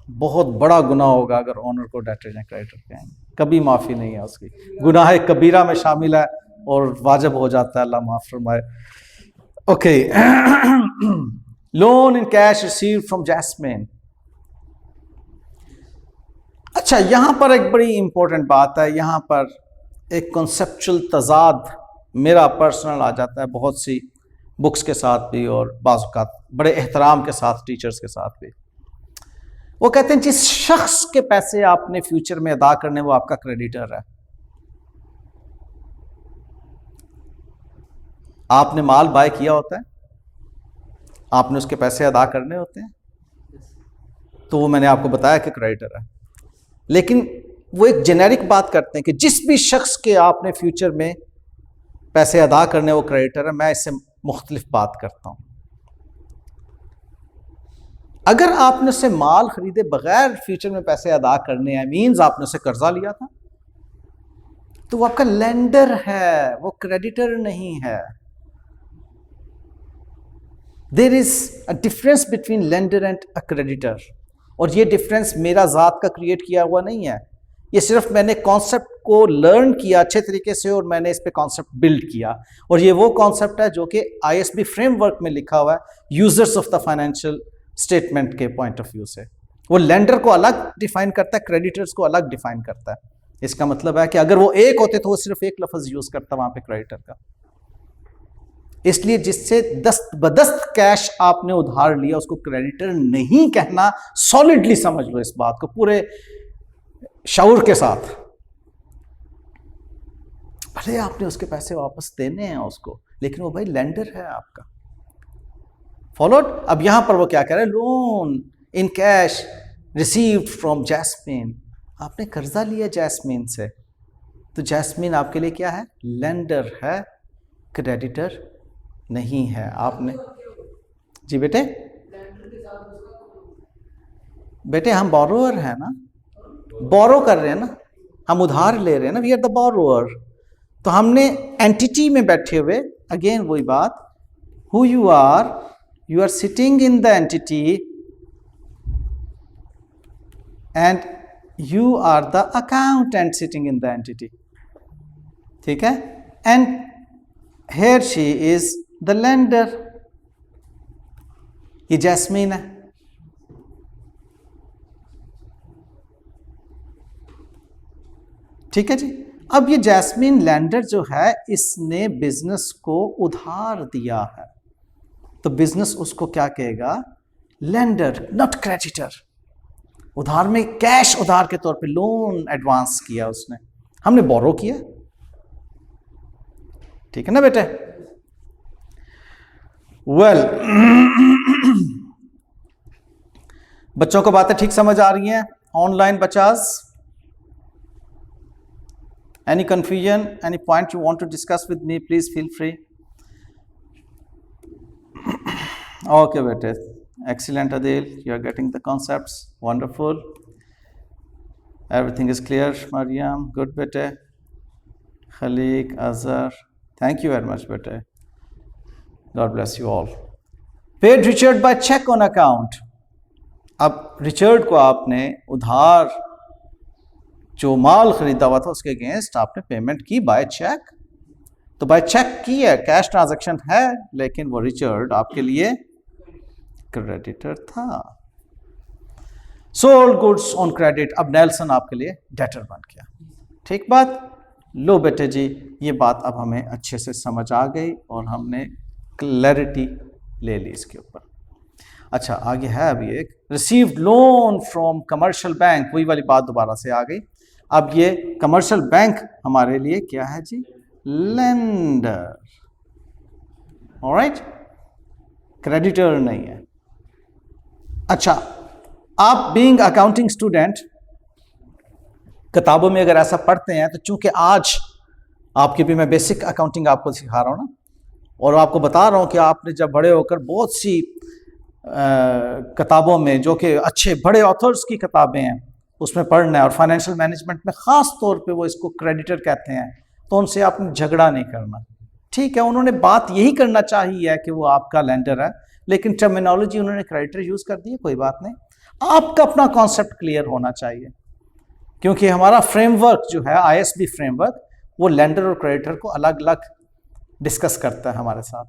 बहुत बड़ा गुनाह होगा अगर ओनर को डेटर या क्रेडिटर कहेंगे, कभी माफ़ी नहीं है उसकी, गुनाह कबीरा में शामिल है और वाजिब हो जाता है, अल्लाह माफ़ फरमाए। Okay, loan in cash received from Jasmine. अच्छा, यहां पर एक बड़ी इंपॉर्टेंट बात है, यहां पर एक कॉन्सेप्चुअल तजाद मेरा पर्सनल आ जाता है, बहुत सी बुक्स के साथ भी और बाज़ औक़ात बड़े एहतराम के साथ टीचर्स के साथ भी। वो कहते हैं जिस शख्स के पैसे आपने फ्यूचर में अदा करने वो आपका क्रेडिटर है। आपने माल बाय किया होता है, आपने उसके पैसे अदा करने होते हैं, तो वो मैंने आपको बताया कि क्रेडिटर है। लेकिन वो एक जेनेरिक बात करते हैं कि जिस भी शख्स के आपने फ्यूचर में पैसे अदा करने वो क्रेडिटर है। मैं इससे मुख्तलिफ बात करता हूं। अगर आपने उससे माल खरीदे बगैर फ्यूचर में पैसे अदा करने हैं, मीन्स आपने उससे कर्जा लिया था, तो वो आपका लेंडर है, वो क्रेडिटर नहीं है। There is a difference between lender and a creditor. और ये डिफरेंस मेरा ज़ात का क्रिएट किया हुआ नहीं है, ये सिर्फ मैंने कॉन्सेप्ट को लर्न किया अच्छे तरीके से और मैंने इस पे कॉन्सेप्ट बिल्ड किया। और ये वो कॉन्सेप्ट है जो कि आईएसबी फ्रेमवर्क में लिखा हुआ है, users of the financial statement के पॉइंट ऑफ व्यू से। वो लेंडर को अलग डिफाइन करता है, क्रेडिटर्स को अलग डिफाइन करता है। इसका मतलब है कि अगर वो एक होते तो वो सिर्फ एक लफ्ज यूज करता वहां पे क्रेडिटर का। इसलिए जिससे दस्त बदस्त कैश आपने उधार लिया उसको क्रेडिटर नहीं कहना। सॉलिडली समझ लो इस बात को पूरे शऊर के साथ। भले आपने उसके पैसे वापस देने हैं उसको, लेकिन वो भाई लेंडर है आपका। फॉलोड। अब यहां पर वो क्या कह रहे हैं, loan in cash received from jasmine. आपने कर्जा लिया जैस्मीन से, तो जैस्मीन आपके लिए क्या है, लेंडर है, क्रेडिटर नहीं है। आपने जी बेटे हम बोरोअर है ना, बोरो कर रहे हैं ना, हम उधार ले रहे हैं ना, वी आर द बोरोअर। तो हमने एंटिटी में बैठे हुए, अगेन वही बात, who you are sitting in the entity and you are the accountant sitting in the entity. ठीक है, and here she is the lender। ये जैस्मीन है। ठीक है जी। अब ये जैस्मीन लेंडर जो है, इसने बिजनेस को उधार दिया है, तो बिजनेस उसको क्या कहेगा, लेंडर, नॉट क्रेडिटर। उधार में कैश उधार के तौर पे लोन एडवांस किया उसने, हमने बोरो किया। ठीक है ना बेटे। वेल बच्चों को बातें ठीक समझ आ रही हैं? ऑनलाइन बचास, any confusion, any point you want to discuss with me, please feel free. Okay बेटे, excellent Adil, you are getting the concepts, wonderful, everything is clear. Maryam, good बेटे। Khaliq, Azhar, thank you very much bete, God bless you all। paid Richard by check on account। अब Richard को आपने उधार जो माल खरीदा हुआ था उसके अगेंस्ट आपने पेमेंट की बाय चेक, तो बाय चेक की है, कैश ट्रांजैक्शन है, लेकिन वो रिचर्ड आपके लिए क्रेडिटर था। सोल्ड गुड्स ऑन क्रेडिट, अब नेल्सन आपके लिए डेटर बन गया। ठीक बात। लो बेटे जी, ये बात अब हमें अच्छे से समझ आ गई और हमने क्लैरिटी ले ली इसके ऊपर। अच्छा, आगे है अभी एक received loan from commercial bank, वही वाली बात दोबारा से आ गई। अब ये कमर्शियल बैंक हमारे लिए क्या है जी, लेंडर। ऑलराइट, क्रेडिटर नहीं है। अच्छा, आप बीइंग अकाउंटिंग स्टूडेंट किताबों में अगर ऐसा पढ़ते हैं, तो चूंकि आज आपके भी मैं बेसिक अकाउंटिंग आपको सिखा रहा हूँ ना, और आपको बता रहा हूँ कि आपने जब बड़े होकर बहुत सी किताबों में जो कि अच्छे बड़े ऑथर्स की किताबें हैं उसमें पढ़ना है, और फाइनेंशियल मैनेजमेंट में ख़ास तौर पे वो इसको क्रेडिटर कहते हैं, तो उनसे आपने झगड़ा नहीं करना। ठीक है, उन्होंने बात यही करना चाहिए है कि वो आपका लेंडर है, लेकिन टर्मिनोलॉजी उन्होंने क्रेडिटर यूज़ कर दी है, कोई बात नहीं। आपका अपना कॉन्सेप्ट क्लियर होना चाहिए, क्योंकि हमारा फ्रेमवर्क जो है आईएसबी फ्रेमवर्क, वो लेंडर और क्रेडिटर को अलग अलग डिस्कस करता है हमारे साथ।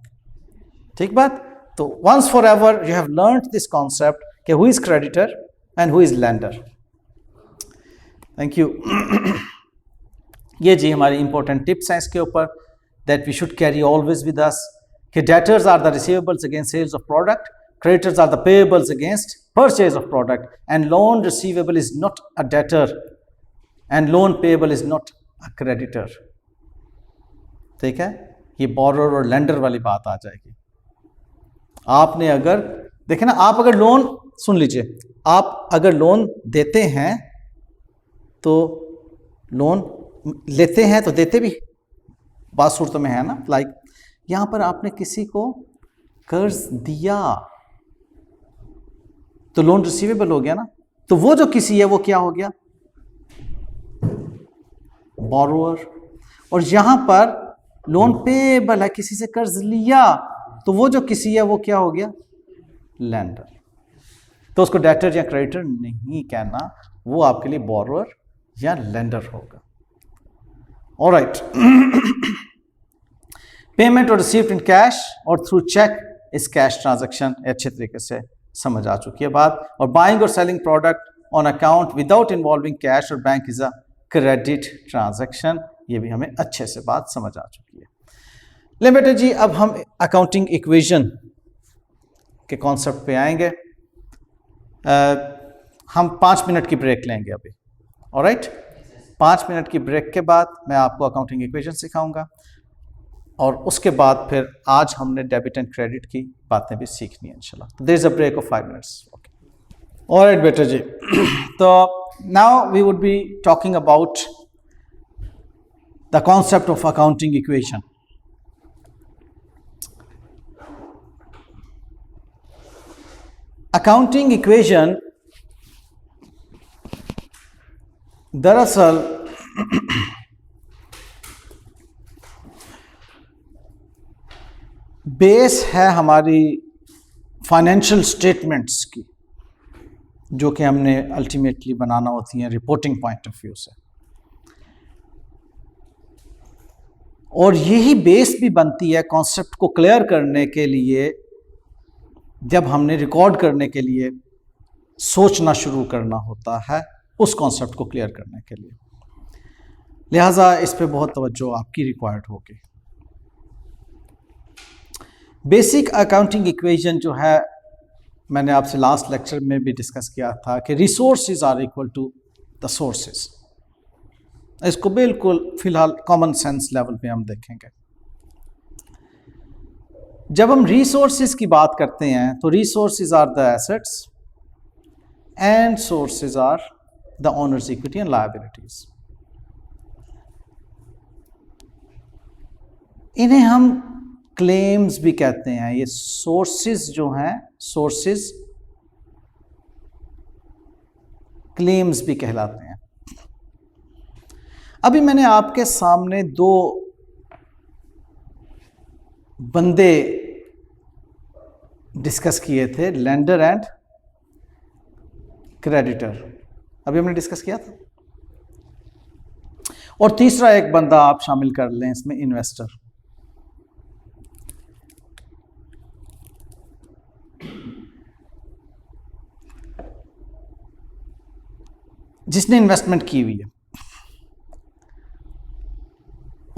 ठीक बात। तो once for ever you have learned this concept कि who is creditor and who is lender. Thank you. ये जी हमारी इंपॉर्टेंट टिप्स हैं इसके ऊपर, that we should carry always with us, कि debtors are the receivables against sales of product, creditors are the payables against purchase of product, and loan receivable is not a debtor and loan payable is not a creditor. ठीक है, ये borrower और lender वाली बात आ जाएगी. आपने अगर देखे ना, आप अगर लोन, सुन लीजिए, आप अगर लोन देते हैं तो लोन लेते हैं तो देते भी बात सूरतों में है ना. लाइक यहां पर आपने किसी को कर्ज दिया तो लोन रिसीवेबल हो गया ना. तो वो जो किसी है वो क्या हो गया, बोरोअर. और यहां पर लोन पेएबल है, किसी से कर्ज लिया, तो वो जो किसी है वो क्या हो गया, लैंडर. तो उसको डेटर या क्रेडिटर नहीं कहना, वो आपके लिए बोरोअर या लेंडर होगा. ऑलराइट. पेमेंट और रिसीव्ड इन कैश और थ्रू चेक इस कैश ट्रांजैक्शन अच्छे तरीके से समझ आ चुकी है बात. और बाइंग और selling product on account without involving cash और bank is a credit transaction, ये भी हमें अच्छे से बात समझ आ चुकी है. ले बेटे जी, अब हम अकाउंटिंग इक्वेशन के कॉन्सेप्ट पे आएंगे. हम 5 मिनट की ब्रेक लेंगे अभी. ऑलराइट, 5 मिनट की ब्रेक के बाद मैं आपको अकाउंटिंग इक्वेशन सिखाऊंगा और उसके बाद फिर आज हमने डेबिट एंड क्रेडिट की बातें भी सीखनी है इंशाल्लाह. तो there is a break of 5 minutes. Okay, alright बेटा जी. तो now we would be talking about the concept of accounting equation. Accounting equation दरअसल बेस है हमारी फाइनेंशियल स्टेटमेंट्स की, जो कि हमने अल्टीमेटली बनाना होती हैं रिपोर्टिंग पॉइंट ऑफ व्यू से. और यही बेस भी बनती है कॉन्सेप्ट को क्लियर करने के लिए, जब हमने रिकॉर्ड करने के लिए सोचना शुरू करना होता है उस कॉन्सेप्ट को क्लियर करने के लिए. लिहाजा इस पे बहुत तवज्जो आपकी रिक्वायर्ड होगी. बेसिक अकाउंटिंग इक्वेशन जो है, मैंने आपसे लास्ट लेक्चर में भी डिस्कस किया था कि resources are equal to the sources. इसको बिल्कुल फिलहाल कॉमन सेंस लेवल पे हम देखेंगे. जब हम रिसोर्सेज की बात करते हैं तो resources are the assets and sources are the owners equity and liabilities. इन्हें हम क्लेम्स भी कहते हैं. ये सोर्सेज जो हैं, सोर्सेज क्लेम्स भी कहलाते हैं. अभी मैंने आपके सामने 2 बंदे डिस्कस किए थे, लेंडर एंड क्रेडिटर. अभी हमने डिस्कस किया था. और तीसरा एक बंदा आप शामिल कर लें इसमें, इन्वेस्टर. जिसने इन्वेस्टमेंट की हुई है,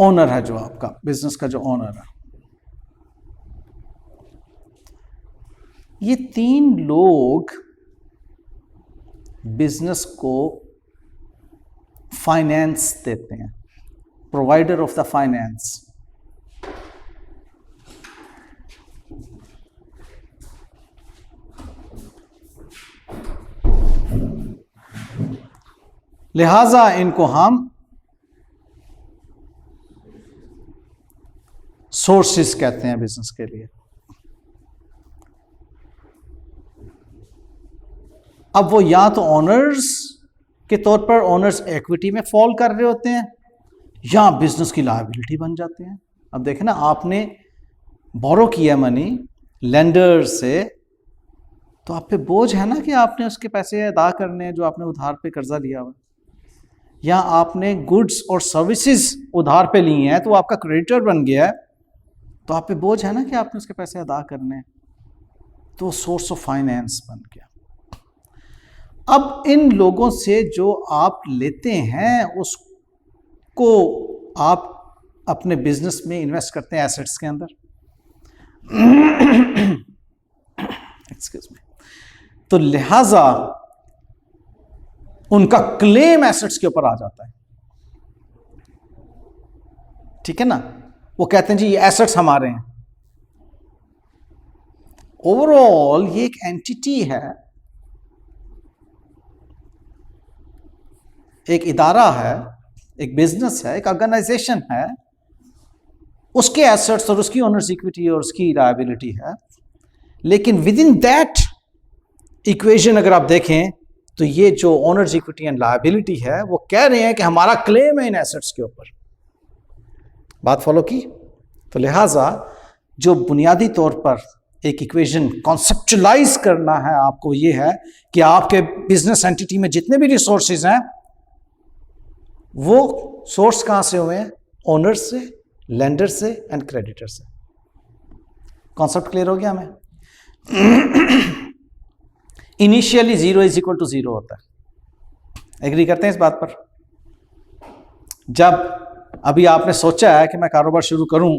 ओनर है, जो आपका बिजनेस का जो ओनर है. ये 3 लोग बिजनेस को फाइनेंस देते हैं, प्रोवाइडर ऑफ द फाइनेंस. लिहाजा इनको हम सोर्सेस कहते हैं बिजनेस के लिए. अब वो या तो ओनर्स के तौर पर, ओनर्स इक्विटी में फॉल कर रहे होते हैं, या बिजनेस की लायबिलिटी बन जाते हैं. अब देखें ना, आपने बोरो किया मनी लेंडर से, तो आप पे बोझ है ना कि आपने उसके पैसे अदा करने हैं जो आपने उधार पे कर्जा लिया हुआ. या आपने गुड्स और सर्विसेज उधार पे ली हैं तो आपका क्रेडिटर बन गया है, तो आप पे बोझ है ना कि आपने उसके पैसे अदा करने हैं. तो सोर्स ऑफ फाइनेंस बन गया. अब इन लोगों से जो आप लेते हैं उसको आप अपने बिजनेस में इन्वेस्ट करते हैं, एसेट्स के अंदर. Excuse me. तो लिहाजा उनका क्लेम एसेट्स के ऊपर आ जाता है, ठीक है ना। वो कहते हैं जी ये एसेट्स हमारे हैं। ओवरऑल ये एक एंटिटी है, एक इदारा है, एक बिजनेस है, एक ऑर्गेनाइजेशन है, उसके एसेट्स और उसकी ओनर्स इक्विटी और उसकी लायबिलिटी है। लेकिन विद इन दैट इक्वेशन अगर आप देखें तो ये जो ओनर्स इक्विटी एंड लायबिलिटी है वो कह रहे हैं कि हमारा क्लेम है इन एसेट्स के ऊपर। बात फॉलो की? तो लिहाजा जो बुनियादी तौर पर एक इक्वेशन कॉन्सेप्चुलाइज करना है आपको, ये है कि आपके बिजनेस एंटिटी में जितने भी रिसोर्सेज हैं वो सोर्स कहां से हुए हैं? ओनर्स से, लेंडर से एंड क्रेडिटर से। कॉन्सेप्ट क्लियर हो गया हमें? Initially zero is equal to zero होता है, एग्री करते हैं इस बात पर? जब अभी आपने सोचा है कि मैं कारोबार शुरू करूं,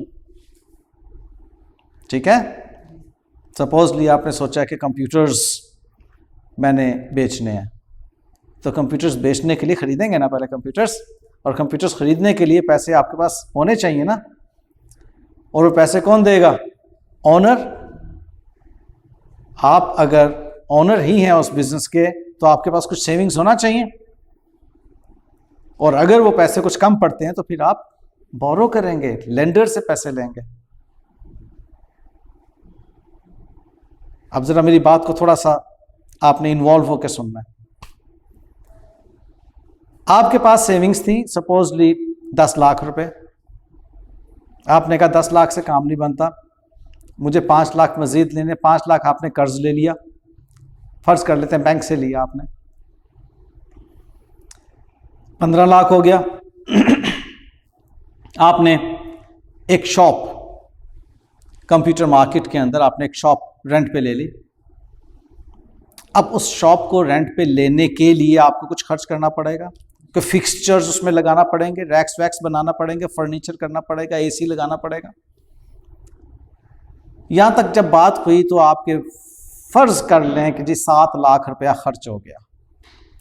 ठीक है, सपोजली आपने सोचा है कि कंप्यूटर्स मैंने बेचने हैं, तो कंप्यूटर्स बेचने के लिए खरीदेंगे ना पहले कंप्यूटर्स, और कंप्यूटर्स खरीदने के लिए पैसे आपके पास होने चाहिए ना, और वो पैसे कौन देगा? ओनर। आप अगर ओनर ही हैं उस बिजनेस के तो आपके पास कुछ सेविंग्स होना चाहिए, और अगर वो पैसे कुछ कम पड़ते हैं तो फिर आप बोरो करेंगे, लेंडर से पैसे लेंगे। अब जरा मेरी बात को थोड़ा सा आपने इन्वॉल्व होकर सुनना है। आपके पास सेविंग्स थी सपोजली 10 लाख रुपए, आपने कहा 10 लाख से काम नहीं बनता, मुझे 5 लाख मजीद लेने, 5 लाख आपने कर्ज ले लिया, फर्ज कर लेते हैं बैंक से लिया आपने, 15 लाख हो गया। आपने एक शॉप कंप्यूटर मार्केट के अंदर आपने एक शॉप रेंट पे ले ली। अब उस शॉप को रेंट पे लेने के लिए आपको कुछ खर्च करना पड़ेगा, कि फिक्सचर्स उसमें लगाना पड़ेंगे, रैक्स वैक्स बनाना पड़ेंगे, फर्नीचर करना पड़ेगा, एसी लगाना पड़ेगा। यहां तक जब बात हुई तो आपके फर्ज कर लें कि जी 7 लाख रुपया खर्च हो गया।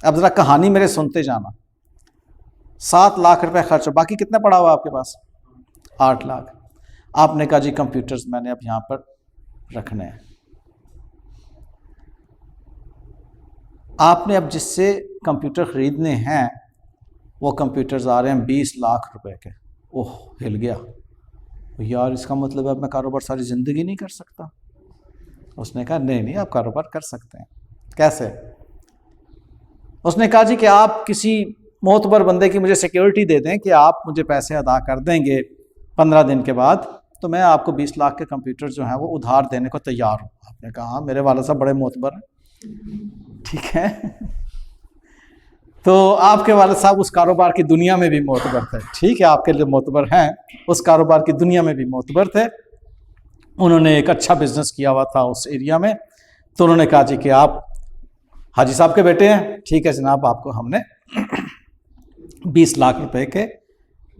अब जरा कहानी मेरे सुनते जाना। 7 लाख रुपया खर्च हो, बाकी कितना पड़ा हुआ आपके पास? 8 लाख। आपने कहा जी कंप्यूटर्स मैंने अब यहां पर रखने हैं। आपने अब जिससे कंप्यूटर खरीदने हैं वो कंप्यूटर्स आ रहे हैं 20 लाख रुपए के। ओह, हिल गया यार, इसका मतलब है अब मैं कारोबार सारी ज़िंदगी नहीं कर सकता। उसने कहा नहीं नहीं, आप कारोबार कर सकते हैं। कैसे? उसने कहा जी कि आप किसी मोतबर बंदे की मुझे सिक्योरिटी दे दें कि आप मुझे पैसे अदा कर देंगे 15 दिन के बाद, तो मैं आपको 20 लाख के कंप्यूटर जो हैं वो उधार देने को तैयार हूँ। आपने कहा हाँ, मेरे वाले साहब बड़े मोतबर हैं, ठीक है। तो आपके वाले साहब उस कारोबार की दुनिया में भी मोतबर थे, ठीक है, आपके लिए मोतबर हैं, उस कारोबार की दुनिया में भी मोतबर थे। उन्होंने एक अच्छा बिजनेस किया हुआ था उस एरिया में, तो उन्होंने कहा जी कि आप हाजी साहब के बेटे हैं, ठीक है जनाब, आपको हमने 20 लाख रुपए के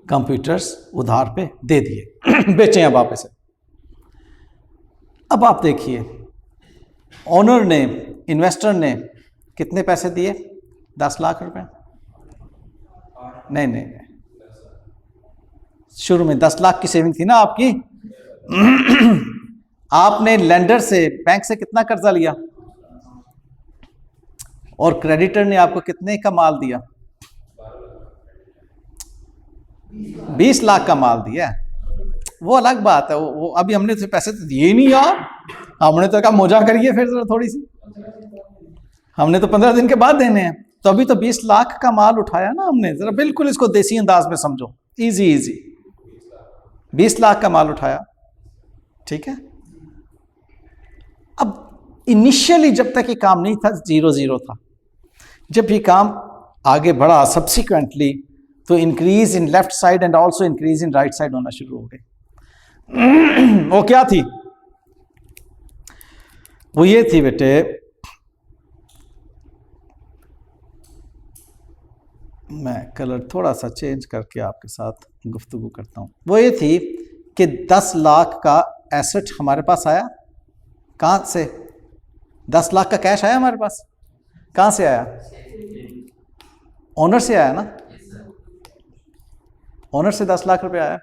कंप्यूटर्स उधार पे दे दिए, बेचें अब आप इसे। अब आप देखिए, ओनर ने, इन्वेस्टर ने कितने पैसे दिए? 10 लाख रुपए? नहीं नहीं नहीं, शुरू में 10 लाख की सेविंग थी ना आपकी। आपने लेंडर से, बैंक से कितना कर्जा लिया? और क्रेडिटर ने आपको कितने का माल दिया? 20 लाख का माल दिया। वो अलग बात है, वो अभी हमने तो पैसे तो दिए नहीं यार, हमने तो कहा मौजा करिए फिर थोड़ी सी, हमने तो 15 दिन के बाद देने हैं, तो अभी तो 20 लाख का माल उठाया ना हमने। जरा बिल्कुल इसको देसी अंदाज में समझो, इजी इजी। 20 लाख का माल उठाया, ठीक है। अब इनिशियली जब तक ये काम नहीं था 0-0 था, जब ये काम आगे बढ़ा सब्सिक्वेंटली तो increase in left side and also increase in right side होना शुरू हो गई। वो क्या थी? वो ये थी बेटे, मैं कलर थोड़ा सा चेंज करके आपके साथ गुफ्तगू करता हूं। वो ये थी कि 10 लाख का एसेट हमारे पास आया, कहां से? 10 लाख का कैश आया हमारे पास, कहां से आया? ओनर से आया ना, ओनर से 10 लाख रुपए आया।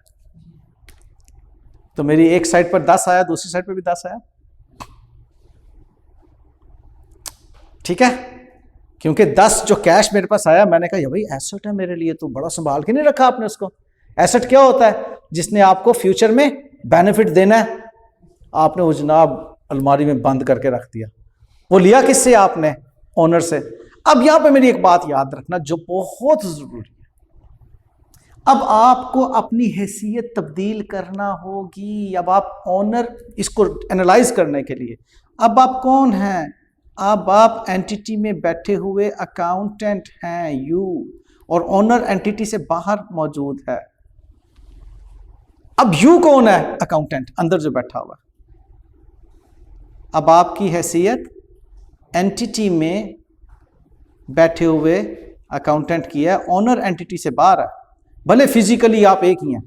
तो मेरी एक साइड पर 10 आया, दूसरी साइड पर भी 10 आया, ठीक है। क्योंकि 10 जो कैश मेरे पास आया, मैंने कहा ये भाई एसेट है मेरे लिए, तो बड़ा संभाल के नहीं रखा आपने उसको। एसेट क्या होता है? जिसने आपको फ्यूचर में बेनिफिट देना है, आपने वो जनाब अलमारी में बंद करके रख दिया। वो लिया किससे आपने? ओनर से। अब यहां पे मेरी एक बात याद रखना जो बहुत जरूरी है, अब आपको अपनी हैसियत तब्दील करना होगी। अब आप ओनर, इसको एनालाइज करने के लिए, अब आप कौन हैं? अब आप एंटिटी में बैठे हुए अकाउंटेंट हैं यू, और ओनर एंटिटी से बाहर मौजूद है। अब यू कौन है? अकाउंटेंट अंदर जो बैठा हुआ। अब आपकी हैसियत एंटिटी में बैठे हुए अकाउंटेंट की है, ओनर एंटिटी से बाहर है, भले फिजिकली आप एक ही हैं।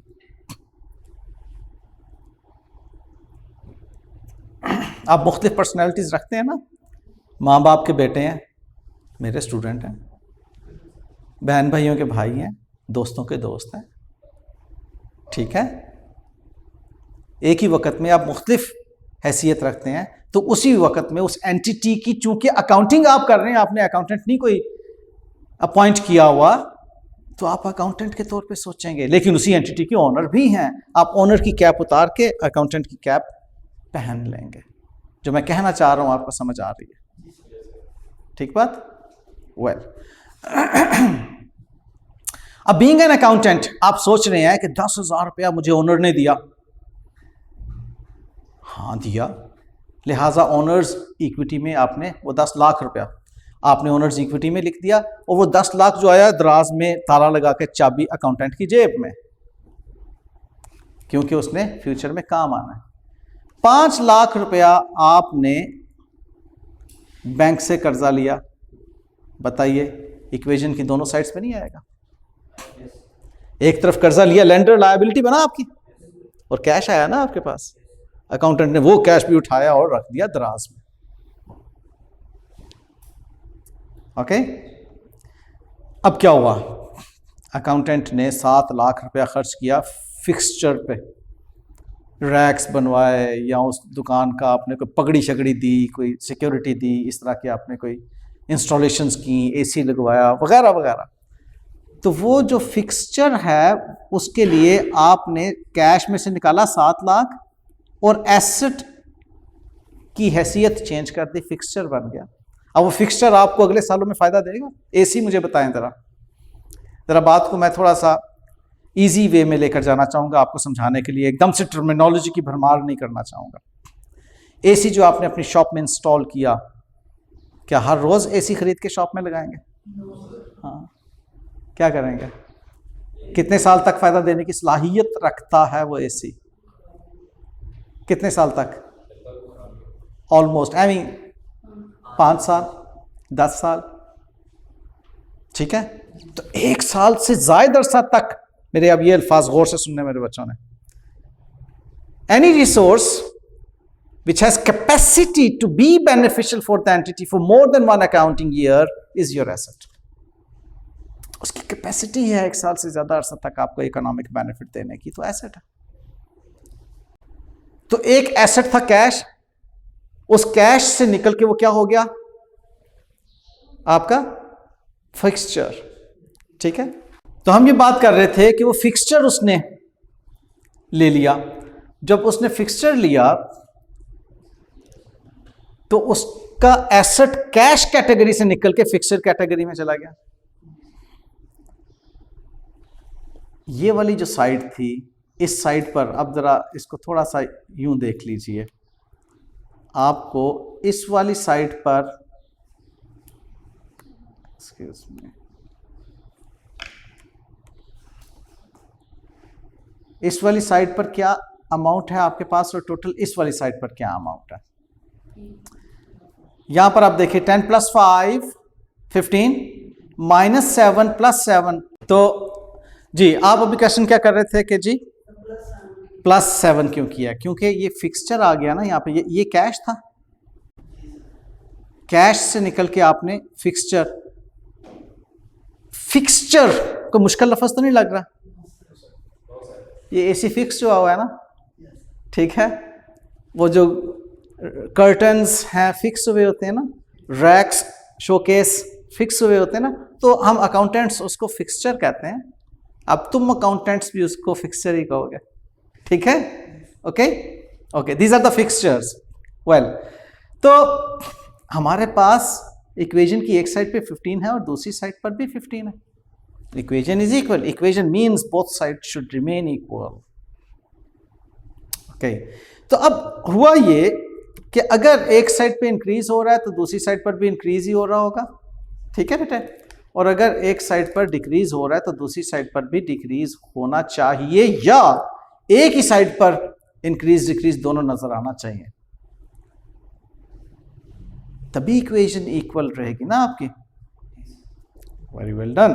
आप मुख्तलिफ पर्सनैलिटीज रखते हैं ना, माँ बाप के बेटे हैं, मेरे स्टूडेंट हैं, बहन भाइयों के भाई हैं, दोस्तों के दोस्त हैं, ठीक है। एक ही वक्त में आप मुख्तलिफ हैसियत रखते हैं, तो उसी वक्त में उस एंटिटी की, चूंकि अकाउंटिंग आप कर रहे हैं, आपने अकाउंटेंट नहीं कोई अपॉइंट किया हुआ, तो आप अकाउंटेंट के तौर पे सोचेंगे, लेकिन उसी एंटिटी के ओनर भी हैं। आप ओनर की कैप उतार के अकाउंटेंट की कैप पहन लेंगे। जो मैं कहना चाह रहा हूं आपको समझ आ रही है? ठीक बात? वेल, अब बीइंग एन अकाउंटेंट आप सोच रहे हैं कि 10,000 रुपया मुझे ओनर ने दिया। हाँ दिया, लिहाजा ओनर्स इक्विटी में आपने वो 10 लाख रुपया आपने ओनर्स इक्विटी में लिख दिया, और वो 10 लाख जो आया दराज में ताला लगा के चाबी अकाउंटेंट की जेब में, क्योंकि उसने फ्यूचर में काम आना है। 5 लाख रुपया आपने बैंक से कर्जा लिया, बताइए इक्वेशन की दोनों साइड्स पे नहीं आएगा? एक तरफ कर्जा लिया, लेंडर लायबिलिटी बना आपकी, और कैश आया ना आपके पास, अकाउंटेंट ने वो कैश भी उठाया और रख दिया दराज में। ओके, अब क्या हुआ? अकाउंटेंट ने 7 लाख रुपया खर्च किया फिक्सचर पे, रैक्स बनवाए, या उस दुकान का आपने कोई पगड़ी शगड़ी दी, कोई सिक्योरिटी दी, इस तरह के आपने कोई इंस्टॉलेशंस की, एसी लगवाया वगैरह वगैरह। तो वो जो फिक्सचर है उसके लिए आपने कैश में से निकाला 7 लाख, और एसेट की हैसियत चेंज कर दी, फिक्सचर बन गया। अब वो फिक्सचर आपको अगले सालों में फायदा देगा? एसी मुझे बताएं जरा बात को मैं थोड़ा सा इजी वे में लेकर जाना चाहूंगा आपको समझाने के लिए, एकदम से टर्मिनोलॉजी की भरमार नहीं करना चाहूंगा। एसी जो आपने अपनी शॉप में इंस्टॉल किया, क्या हर रोज एसी खरीद के शॉप में लगाएंगे? हाँ, क्या करेंगे? कितने साल तक फायदा देने की सलाहियत रखता है वो एसी? कितने साल तक? ऑलमोस्ट 5 साल, 10 साल, ठीक है। तो 1 साल से ज्यादा अरसा तक, मेरे अब ये अल्फाज गौर से सुनने मेरे बच्चों ने, any resource which has capacity to be beneficial for the entity for more than one accounting year is your asset. उसकी कैपेसिटी है 1 साल से ज्यादा अरसा तक आपको इकोनॉमिक बेनिफिट देने की, तो एसेट है। तो एक एसेट था कैश, उस कैश से निकल के वो क्या हो गया? आपका फिक्सचर, ठीक है। तो हम ये बात कर रहे थे कि वो फिक्सचर उसने ले लिया। जब उसने फिक्सचर लिया तो उसका एसेट कैश कैटेगरी से निकल के फिक्सचर कैटेगरी में चला गया। ये वाली जो साइड थी, इस साइड पर अब जरा इसको थोड़ा सा यूं देख लीजिए, आपको इस वाली साइड पर, एक्सक्यूज मी, इस वाली साइड पर क्या अमाउंट है आपके पास, और टोटल इस वाली साइड पर क्या अमाउंट है? यहां पर आप देखिए 10 + 5 15 -7 + 7। तो जी आप अभी क्वेश्चन क्या कर रहे थे कि जी +7 क्यों किया? क्योंकि ये फिक्सचर आ गया ना यहाँ पे, ये कैश था, कैश से निकल के आपने फिक्सचर, फिक्सचर को मुश्किल लफ्ज तो नहीं लग रहा? ये एसी फिक्स जो हुआ है ना, ठीक है, वो जो कर्टन्स हैं फिक्स हुए होते हैं ना, रैक्स शोकेस फिक्स हुए होते हैं ना, तो हम अकाउंटेंट्स उसको फिक्सचर कहते हैं। अब तुम अकाउंटेंट्स भी उसको फिक्सचर ही कहोगे, ठीक है? Okay okay, these are the fixtures. Well, तो हमारे पास इक्वेशन की एक साइड पे 15 है और दूसरी साइड पर भी 15 है। Equation is equal, equation means both side should remain equal. Okay, तो अब हुआ ये कि अगर एक साइड पे इंक्रीज हो रहा है तो दूसरी साइड पर भी इंक्रीज ही हो रहा होगा, ठीक है बेटा? और अगर एक साइड पर डिक्रीज हो रहा है तो दूसरी साइड पर भी डिक्रीज होना चाहिए, या एक ही साइड पर इंक्रीज डिक्रीज दोनों नजर आना चाहिए, तभी इक्वेशन इक्वल रहेगी ना आपकी। Very well done.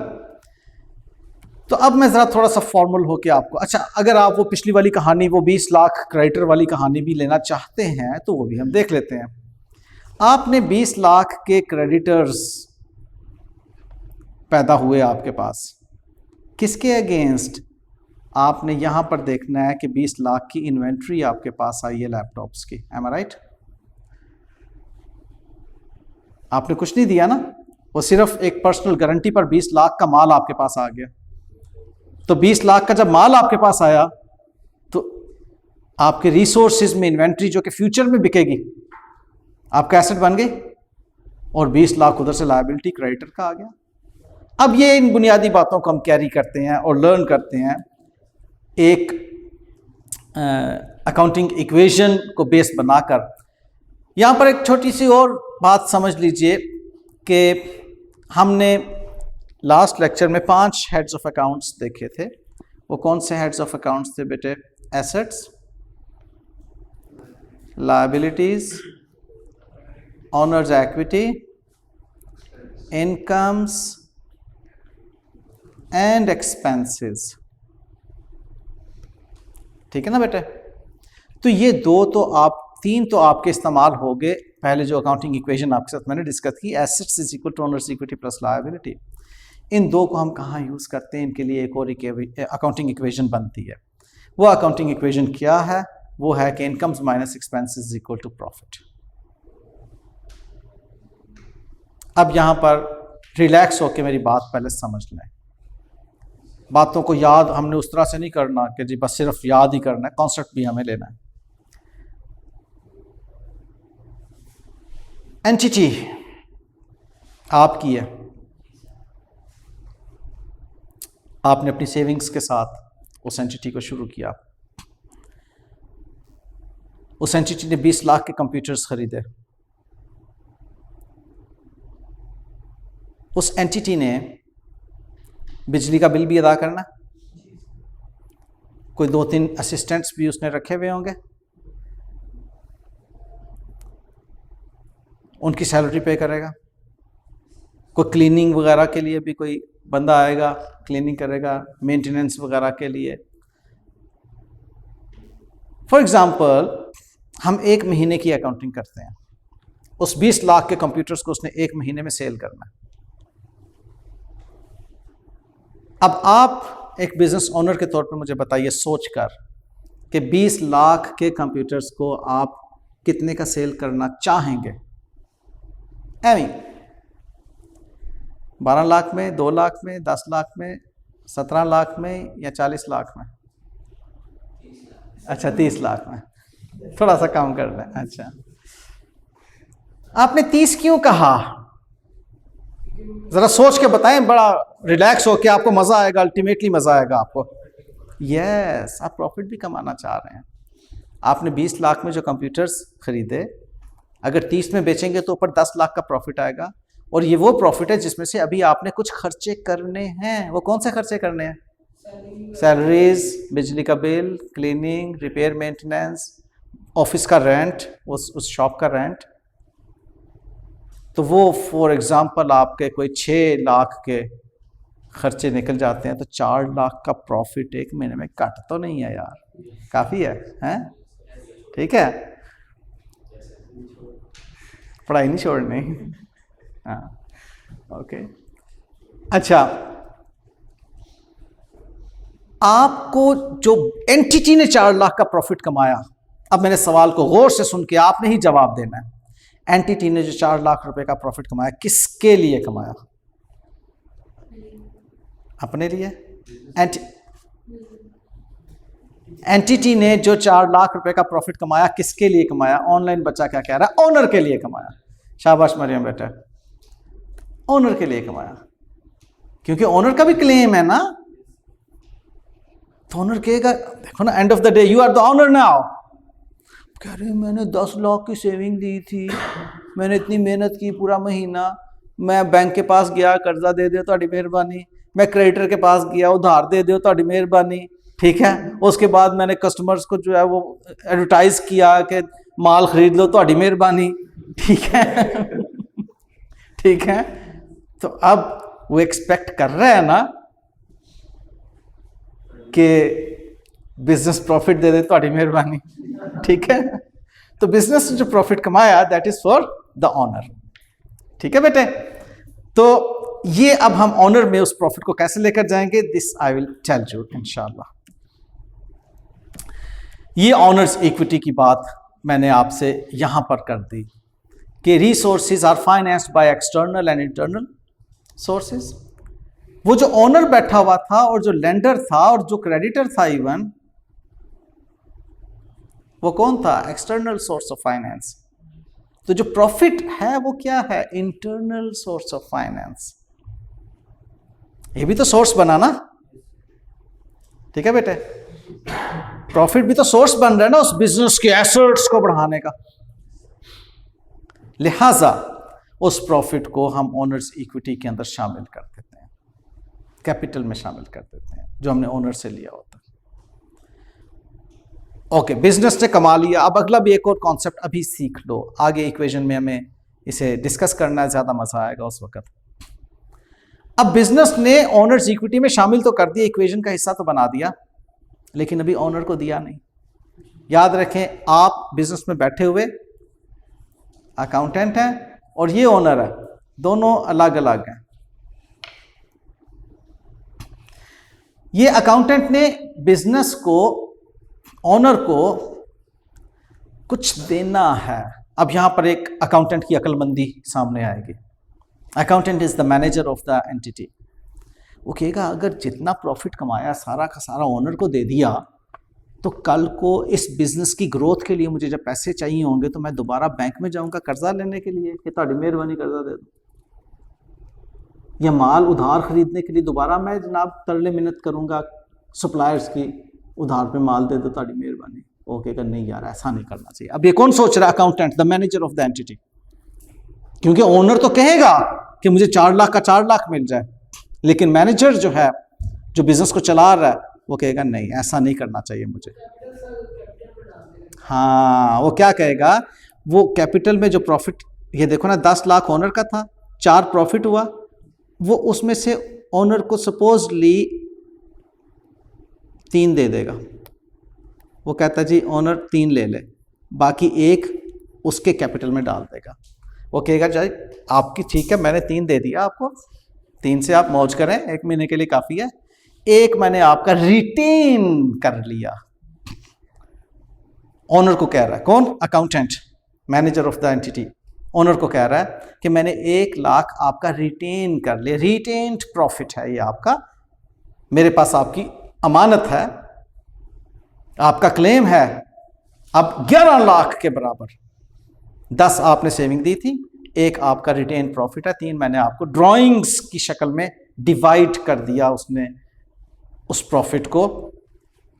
तो अब मैं जरा थोड़ा सा फॉर्मल होके आपको, अच्छा अगर आप वो पिछली वाली कहानी, वो 20 लाख क्रेडिटर वाली कहानी भी लेना चाहते हैं तो वो भी हम देख लेते हैं। आपने 20 लाख के क्रेडिटर्स पैदा हुए आपके पास, किसके अगेंस्ट? आपने यहां पर देखना है कि 20 लाख की इन्वेंट्री आपके पास आई है लैपटॉप्स की, एम आई राइट? आपने कुछ नहीं दिया ना, वो सिर्फ एक पर्सनल गारंटी पर 20 लाख का माल आपके पास आ गया। तो 20 लाख का जब माल आपके पास आया तो आपके रिसोर्सेज में इन्वेंट्री जो कि फ्यूचर में बिकेगी, आपका एसेट बन गई, और 20 लाख उधर से लायबिलिटी क्रेडिटर का आ गया। अब ये इन बुनियादी बातों को हम कैरी करते हैं और लर्न करते हैं एक अकाउंटिंग इक्वेशन को बेस बनाकर। यहाँ पर एक छोटी सी और बात समझ लीजिए कि हमने लास्ट लेक्चर में 5 हेड्स ऑफ अकाउंट्स देखे थे। वो कौन से हेड्स ऑफ अकाउंट्स थे बेटे? Assets, liabilities, honours equity, incomes and expenses, ठीक है ना बेटे? तो ये तीन तो आपके इस्तेमाल हो गए। पहले जो अकाउंटिंग इक्वेशन आपके साथ मैंने डिस्कस की, assets is equal to owners equity plus liability, इन दो को हम कहाँ यूज़ करते हैं? इनके लिए एक और अकाउंटिंग इक्वेशन बनती है। वो अकाउंटिंग इक्वेशन क्या है? वो है कि incomes minus expenses is equal to profit. अब यहाँ पर रिलैक्स होकर मेरी बात पहले समझ लें। बातों को याद हमने उस तरह से नहीं करना कि जी बस सिर्फ याद ही करना है, कॉन्सेप्ट भी हमें लेना है। एंटिटी आपकी है, आपने अपनी सेविंग्स के साथ उस एंटिटी को शुरू किया। उस एंटिटी ने 20 लाख के कंप्यूटर्स खरीदे। उस एंटिटी ने बिजली का बिल भी अदा करना, कोई 2-3 असिस्टेंट्स भी उसने रखे हुए होंगे, उनकी सैलरी पे करेगा, कोई क्लीनिंग वगैरह के लिए भी कोई बंदा आएगा, क्लीनिंग करेगा, मेंटेनेंस वगैरह के लिए। फॉर एग्जांपल हम 1 महीने की अकाउंटिंग करते हैं, उस 20 लाख के कंप्यूटर्स को उसने 1 महीने में सेल करना है। अब आप एक बिजनेस ओनर के तौर पर मुझे बताइए सोचकर कि 20 लाख के कंप्यूटर्स को आप कितने का सेल करना चाहेंगे? 12 लाख में, 2 लाख में, 10 लाख में, 17 लाख में, या 40 लाख में? अच्छा 30 लाख में, थोड़ा सा कम कर लें। अच्छा, आपने 30 क्यों कहा? जरा सोच के बताएं, बड़ा रिलैक्स हो के, आपको मजा आएगा, अल्टीमेटली मजा आएगा आपको। यस, आप प्रॉफिट भी कमाना चाह रहे हैं। आपने 20 लाख में जो कंप्यूटर्स खरीदे, अगर 30 में बेचेंगे तो ऊपर 10 लाख का प्रॉफिट आएगा, और ये वो प्रॉफिट है जिसमें से अभी आपने कुछ खर्चे करने हैं। वो कौन से खर्चे करने हैं? सैलरीज, बिजली का bill, cleaning, repair, maintenance, office का रेंट, उस शॉप का रेंट। तो वो फॉर एग्जांपल आपके कोई 6 लाख के खर्चे निकल जाते हैं, तो 4 लाख का प्रॉफिट 1 महीने में कट तो नहीं है यार? काफ़ी है, हैं? ठीक है। पढ़ाई नहीं छोड़नी। हाँ, ओके। अच्छा, आपको जो एंटिटी ने 4 लाख का प्रॉफिट कमाया, अब मैंने सवाल को गौर से सुन के आपने ही जवाब देना है। एंटिटी ने जो 4 लाख रुपए का प्रॉफिट कमाया, किसके लिए कमाया? अपने लिए। एंटिटी ने जो 4 लाख रुपए का प्रॉफिट कमाया, किसके लिए कमाया? ऑनलाइन बच्चा क्या कह रहा है? ओनर के लिए कमाया। शाबाश मरियम बेटा, ओनर के लिए कमाया, क्योंकि ओनर का भी क्लेम है ना। तो ओनर कहेगा, देखो ना, end of the day you are the owner now. कह रहे मैंने 10 लाख की सेविंग दी थी, मैंने इतनी मेहनत की पूरा महीना, मैं बैंक के पास गया, कर्जा दे दो ਤੁਹਾਡੀ मेहरबानी, मैं क्रेडिटर के पास गया, उधार दे दो ਤੁਹਾਡੀ मेहरबानी, ठीक है। उसके बाद मैंने कस्टमर्स को जो है वो एडवर्टाइज किया कि माल खरीद लो ਤੁਹਾਡੀ मेहरबानी, ठीक है। ठीक है, तो अब वो एक्सपेक्ट कर रहे हैं ना कि बिजनेस प्रॉफिट दे दे ਤੁਹਾਡੀ मेहरबानी, ठीक है। तो बिजनेस जो प्रॉफिट कमाया, that is for the owner, ठीक है बेटे। तो ये अब हम ऑनर में उस प्रॉफिट को कैसे लेकर जाएंगे, this I will tell you इंशाल्लाह। ये ऑनर्स इक्विटी की बात मैंने आपसे यहां पर कर दी कि resources are financed by external and internal sources. वो जो ओनर बैठा हुआ था और जो लेंडर था और जो क्रेडिटर था, इवन वो कौन था? External source of finance. तो जो प्रॉफिट है वो क्या है? Internal source of finance. ये भी तो सोर्स बना ना, ठीक है बेटे। प्रॉफिट भी तो सोर्स बन रहा है ना उस बिजनेस के एसेट्स को बढ़ाने का। लिहाजा उस प्रॉफिट को हम ओनर्स इक्विटी के अंदर शामिल कर देते हैं, कैपिटल में शामिल कर देते हैं, जो हमने ओनर से लिया होता है। ओके, बिजनेस ने कमा लिया। अब अगला भी एक और कॉन्सेप्ट अभी सीख लो, आगे इक्वेशन में हमें इसे डिस्कस करना है, ज्यादा मजा आएगा उस वक्त। अब बिजनेस ने ओनर्स इक्विटी में शामिल तो कर दिया, इक्वेशन का हिस्सा तो बना दिया, लेकिन अभी ओनर को दिया नहीं। याद रखें, आप बिजनेस में बैठे हुए अकाउंटेंट हैं और ये ओनर है, दोनों अलग अलग हैं। ये अकाउंटेंट ने बिजनेस को, ओनर को कुछ देना है। अब यहां पर एक अकाउंटेंट की अक्लमंदी सामने आएगी। Accountant is the manager of the entity. वो कहेगा अगर जितना प्रॉफिट कमाया सारा का सारा ओनर को दे दिया, तो कल को इस बिजनेस की ग्रोथ के लिए मुझे जब पैसे चाहिए होंगे तो मैं दोबारा बैंक में जाऊंगा कर्जा लेने के लिए कि ਤੁਹਾਡੀ मेहरबानी कर्जा दे दो, या माल उधार खरीदने के लिए दोबारा मैं जनाब तरले मिन्नत करूंगा सप्लायर्स की, उधार पे माल दे दो ਤੁਹਾਡੀ मेहरबानी। वो कहेगा नहीं यार, ऐसा नहीं करना चाहिए। अब ये कौन सोच रहा है? Accountant, the manager of the entity. क्योंकि ओनर तो कहेगा कि मुझे 4 लाख का 4 लाख मिल जाए, लेकिन मैनेजर जो है, जो बिजनेस को चला रहा है, वो कहेगा नहीं, ऐसा नहीं करना चाहिए मुझे। हाँ, वो क्या कहेगा? वो कैपिटल में जो प्रॉफिट, ये देखो ना, 10 लाख ओनर का था, 4 प्रॉफिट हुआ, वो उसमें से ओनर को सपोजली 3 दे देगा। वो कहता जी ओनर 3 ले ले, बाकी 1 उसके कैपिटल में डाल देगा। वो कहेगा जाए आपकी, ठीक है मैंने 3 दे दिया आपको, 3 से आप मौज करें, 1 महीने के लिए काफ़ी है। 1 मैंने आपका रिटेन कर लिया। ओनर को कह रहा है, कौन? Accountant, manager of the entity, owner को कह रहा है कि मैंने 1 लाख आपका रिटेन कर लिया, रिटेन्ड प्रॉफिट है ये आपका, मेरे पास आपकी अमानत है, आपका क्लेम है। अब 11 लाख के बराबर 10 आपने सेविंग दी थी, 1 आपका रिटेन प्रॉफिट है, 3 मैंने आपको ड्राइंग्स की शक्ल में डिवाइड कर दिया उसने, उस प्रॉफिट को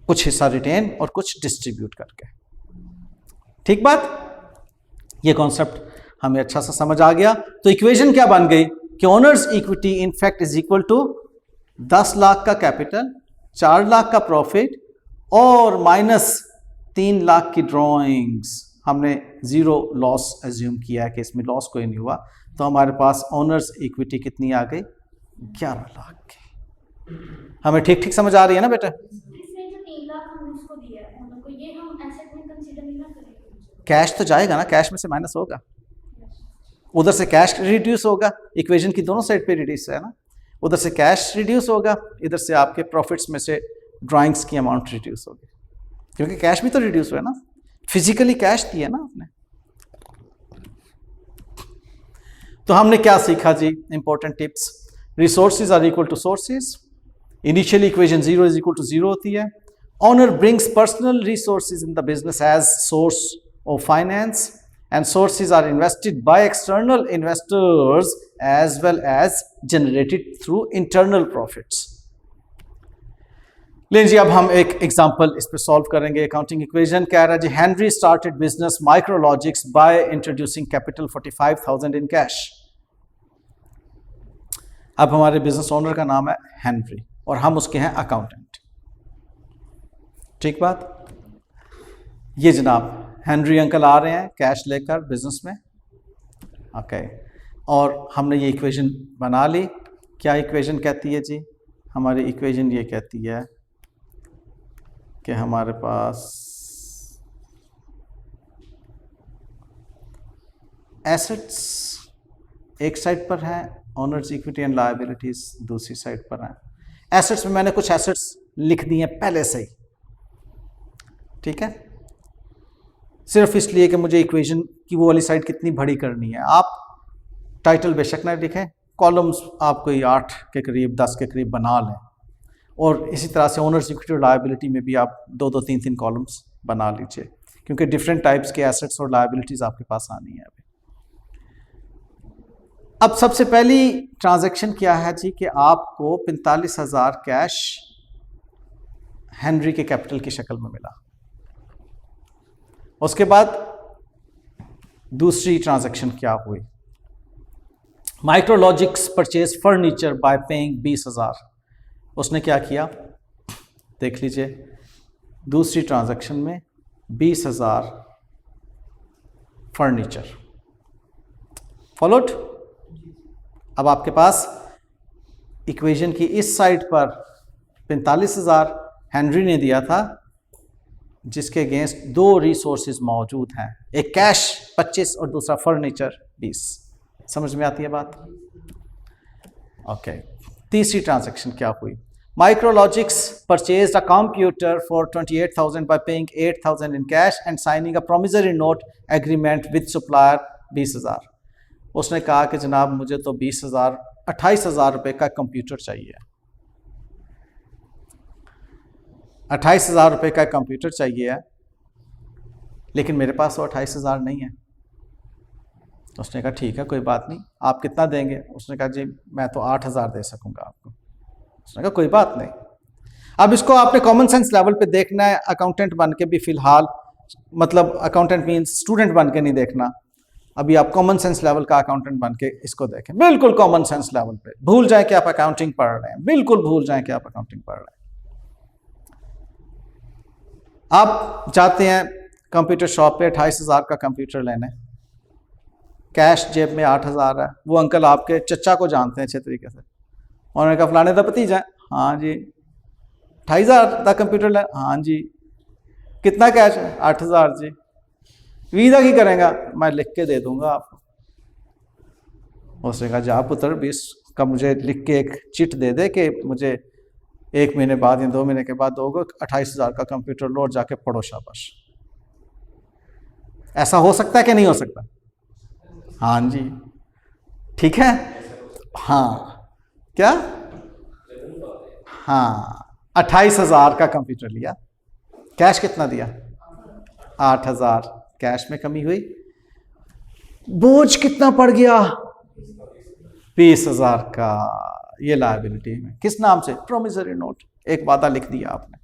कुछ हिस्सा रिटेन और कुछ डिस्ट्रीब्यूट करके। ठीक बात? ये कॉन्सेप्ट हमें अच्छा सा समझ आ गया। तो इक्वेशन क्या बन गई कि owners equity in fact is equal to 10 lakh का कैपिटल, 4 लाख का प्रॉफिट और माइनस 3 लाख की ड्रॉइंग्स। हमने 0 लॉस एज्यूम किया है कि इसमें लॉस कोई नहीं हुआ, तो हमारे पास ओनर्स इक्विटी कितनी आ गई? 11 लाख की। हमें ठीक ठीक समझ आ रही है ना बेटा? इसमें जो 3 लाख हमने उसको दिया है उनको, ये हम एसेट में कंसीडर नहीं ना करेंगे। कैश तो जाएगा ना, कैश में से माइनस होगा। उधर से कैश रिड्यूस होगा, इक्वेशन की दोनों साइड पे रिड्यूस है ना, उधर से कैश रिड्यूस होगा, इधर से आपके प्रॉफिट्स में से ड्राइंग्स की अमाउंट रिड्यूस होगी, क्योंकि कैश भी तो रिड्यूस हुआ ना, फिजिकली कैश दिया ना आपने। तो हमने क्या सीखा जी, important tips, resources are equal to sources, initially equation 0 is equal to 0 होती है, owner brings personal resources in the business as source of finance, and sources are invested by external investors as well as generated through internal profits. लेकिन जी अब हम एक example इस पे solve करेंगे। Accounting equation कह रहा है जी, Henry started business Micrologix by introducing capital 45,000 in cash. अब हमारे बिजनेस ओनर का नाम है हेनरी और हम उसके हैं अकाउंटेंट, ठीक बात। ये जनाब हेनरी अंकल आ रहे हैं कैश लेकर बिजनेस में, ओके, और हमने ये इक्वेशन बना ली। क्या इक्वेशन कहती है जी, हमारी इक्वेशन ये कहती है कि हमारे पास एसेट्स एक साइड पर हैं, ओनर्स इक्विटी एंड लायबिलिटीज दूसरी साइड पर हैं। एसेट्स में मैंने कुछ एसेट्स लिख दिए पहले से ही, ठीक है, सिर्फ इसलिए कि मुझे इक्वेशन की वो वाली साइड कितनी बड़ी करनी है। आप टाइटल बेशक ना लिखें, कॉलम्स आप कोई 8 के करीब 10 के करीब बना लें, और इसी तरह से ओनर्स इक्विटी और लायबिलिटी में भी आप 2-2 3-3 कॉलम्स बना लीजिए, क्योंकि डिफरेंट टाइप्स के एसेट्स और लायबिलिटीज आपके पास आनी है अभी। अब सबसे पहली ट्रांजैक्शन क्या है जी कि आपको 45,000 कैश हेनरी के कैपिटल की शक्ल में मिला। उसके बाद दूसरी ट्रांजैक्शन क्या हुई, माइक्रोलॉजिक्स परचेज फर्नीचर बाय पेइंग 20,000। उसने क्या किया देख लीजिए, दूसरी ट्रांजैक्शन में 20,000 फर्नीचर, फॉलोड। अब आपके पास इक्वेशन की इस साइड पर 45,000 हेनरी ने दिया था, जिसके अगेंस्ट 2 रिसोर्सेज मौजूद हैं, एक कैश 25 और दूसरा फर्नीचर 20। समझ में आती है बात, ओके। तीसरी ट्रांजैक्शन क्या हुई, Micrologix purchased a computer for 28,000 by paying 8,000 in cash and signing a promissory note agreement with supplier 20,000। उसने कहा कि जनाब मुझे तो 28,000 रुपये का कंप्यूटर चाहिए, 28,000 रुपये का कंप्यूटर चाहिए है, लेकिन मेरे पास तो 28,000 नहीं है। उसने कहा ठीक है कोई बात नहीं, आप कितना देंगे? उसने कहा जी मैं तो 8,000 दे सकूंगा आपको। उसने कहा कोई बात नहीं। अब इसको आपने कॉमन सेंस लेवल पे देखना है, अकाउंटेंट बन के भी फिलहाल, मतलब अकाउंटेंट मीन्स स्टूडेंट बन के नहीं देखना, अभी आप कॉमन सेंस लेवल का अकाउंटेंट बन के इसको देखें, बिल्कुल कॉमन सेंस लेवल पे। भूल जाए कि आप अकाउंटिंग पढ़ रहे हैं, बिल्कुल भूल जाए कि आप अकाउंटिंग पढ़ रहे हैं। आप जाते हैं कंप्यूटर शॉप पे 28,000 का कंप्यूटर लेने, कैश जेब में 8,000 है। वो अंकल आपके चचा को जानते हैं अच्छे तरीके से, उन्होंने कहा फलाने का भतीजा है, हाँ जी। 28,000 का कंप्यूटर ले, हाँ जी। कितना कैश है? 8,000 जी। वीज़ा की करेंगे? मैं लिख के दे दूंगा आपको। उसने कहा जा पुत्र 20 का मुझे लिख के एक चिट दे दे कि मुझे 1 महीने बाद या 2 महीने के बाद दोगे, 28,000 का कंप्यूटर लो और जाके पढ़ो शाबाश। ऐसा हो सकता है कि नहीं हो सकता? हाँ जी ठीक है। हाँ क्या? हाँ 28,000 का कंप्यूटर लिया, कैश कितना दिया? 8,000। कैश में कमी हुई, बोझ कितना पड़ गया? 20,000 का। ये लायबिलिटी में किस नाम से? प्रोमिसरी नोट, एक वादा लिख दिया आपने।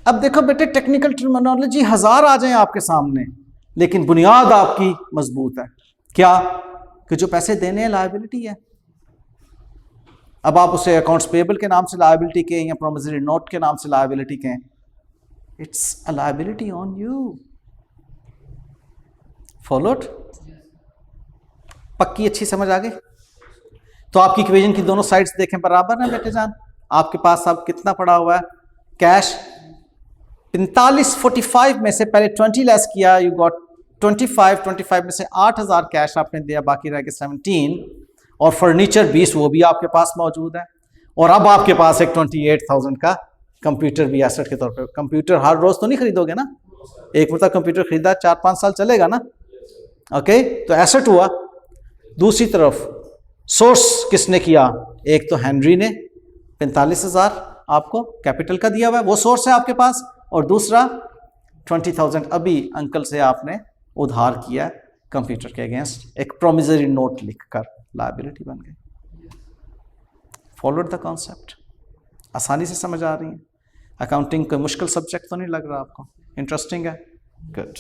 अब देखो बेटे टेक्निकल टर्मिनोलॉजी 1000 आ जाए आपके सामने, लेकिन बुनियाद आपकी मजबूत है। क्या? कि जो पैसे देने हैं लायबिलिटी है। अब आप उसे अकाउंट्स पेबल के नाम से लायबिलिटी कहें या प्रोमिसरी नोट के नाम से लायबिलिटी कहें, it's a liability on you. Followed? पक्की अच्छी समझ आ गई? तो आपकी इक्वेशन की दोनों साइड्स देखें बराबर है बेटे जान। आपके पास अब कितना पड़ा हुआ है? कैश 45 45 में से पहले 20 लेस किया, यू गॉट 25 में से 8,000 कैश आपने दिया, बाकी रह गए 17, और फर्नीचर 20 वो भी आपके पास मौजूद है, और अब आपके पास एक 28,000 का कंप्यूटर भी एसेट के तौर पे। कंप्यूटर हर रोज तो नहीं खरीदोगे ना, एक मतलब कंप्यूटर खरीदा 4-5 साल चलेगा ना, ओके, तो एसेट हुआ। दूसरी तरफ सोर्स किसने किया, एक तो हेनरी ने 45,000 आपको कैपिटल का दिया हुआ है, वो सोर्स है आपके पास, और दूसरा 20,000 अभी अंकल से आपने उधार किया कंप्यूटर के अगेंस्ट, एक प्रोमिसरी नोट लिखकर लायबिलिटी बन गई। फॉलोड द कॉन्सेप्ट, आसानी से समझ आ रही है? अकाउंटिंग कोई मुश्किल सब्जेक्ट तो नहीं लग रहा आपको? इंटरेस्टिंग है, गुड।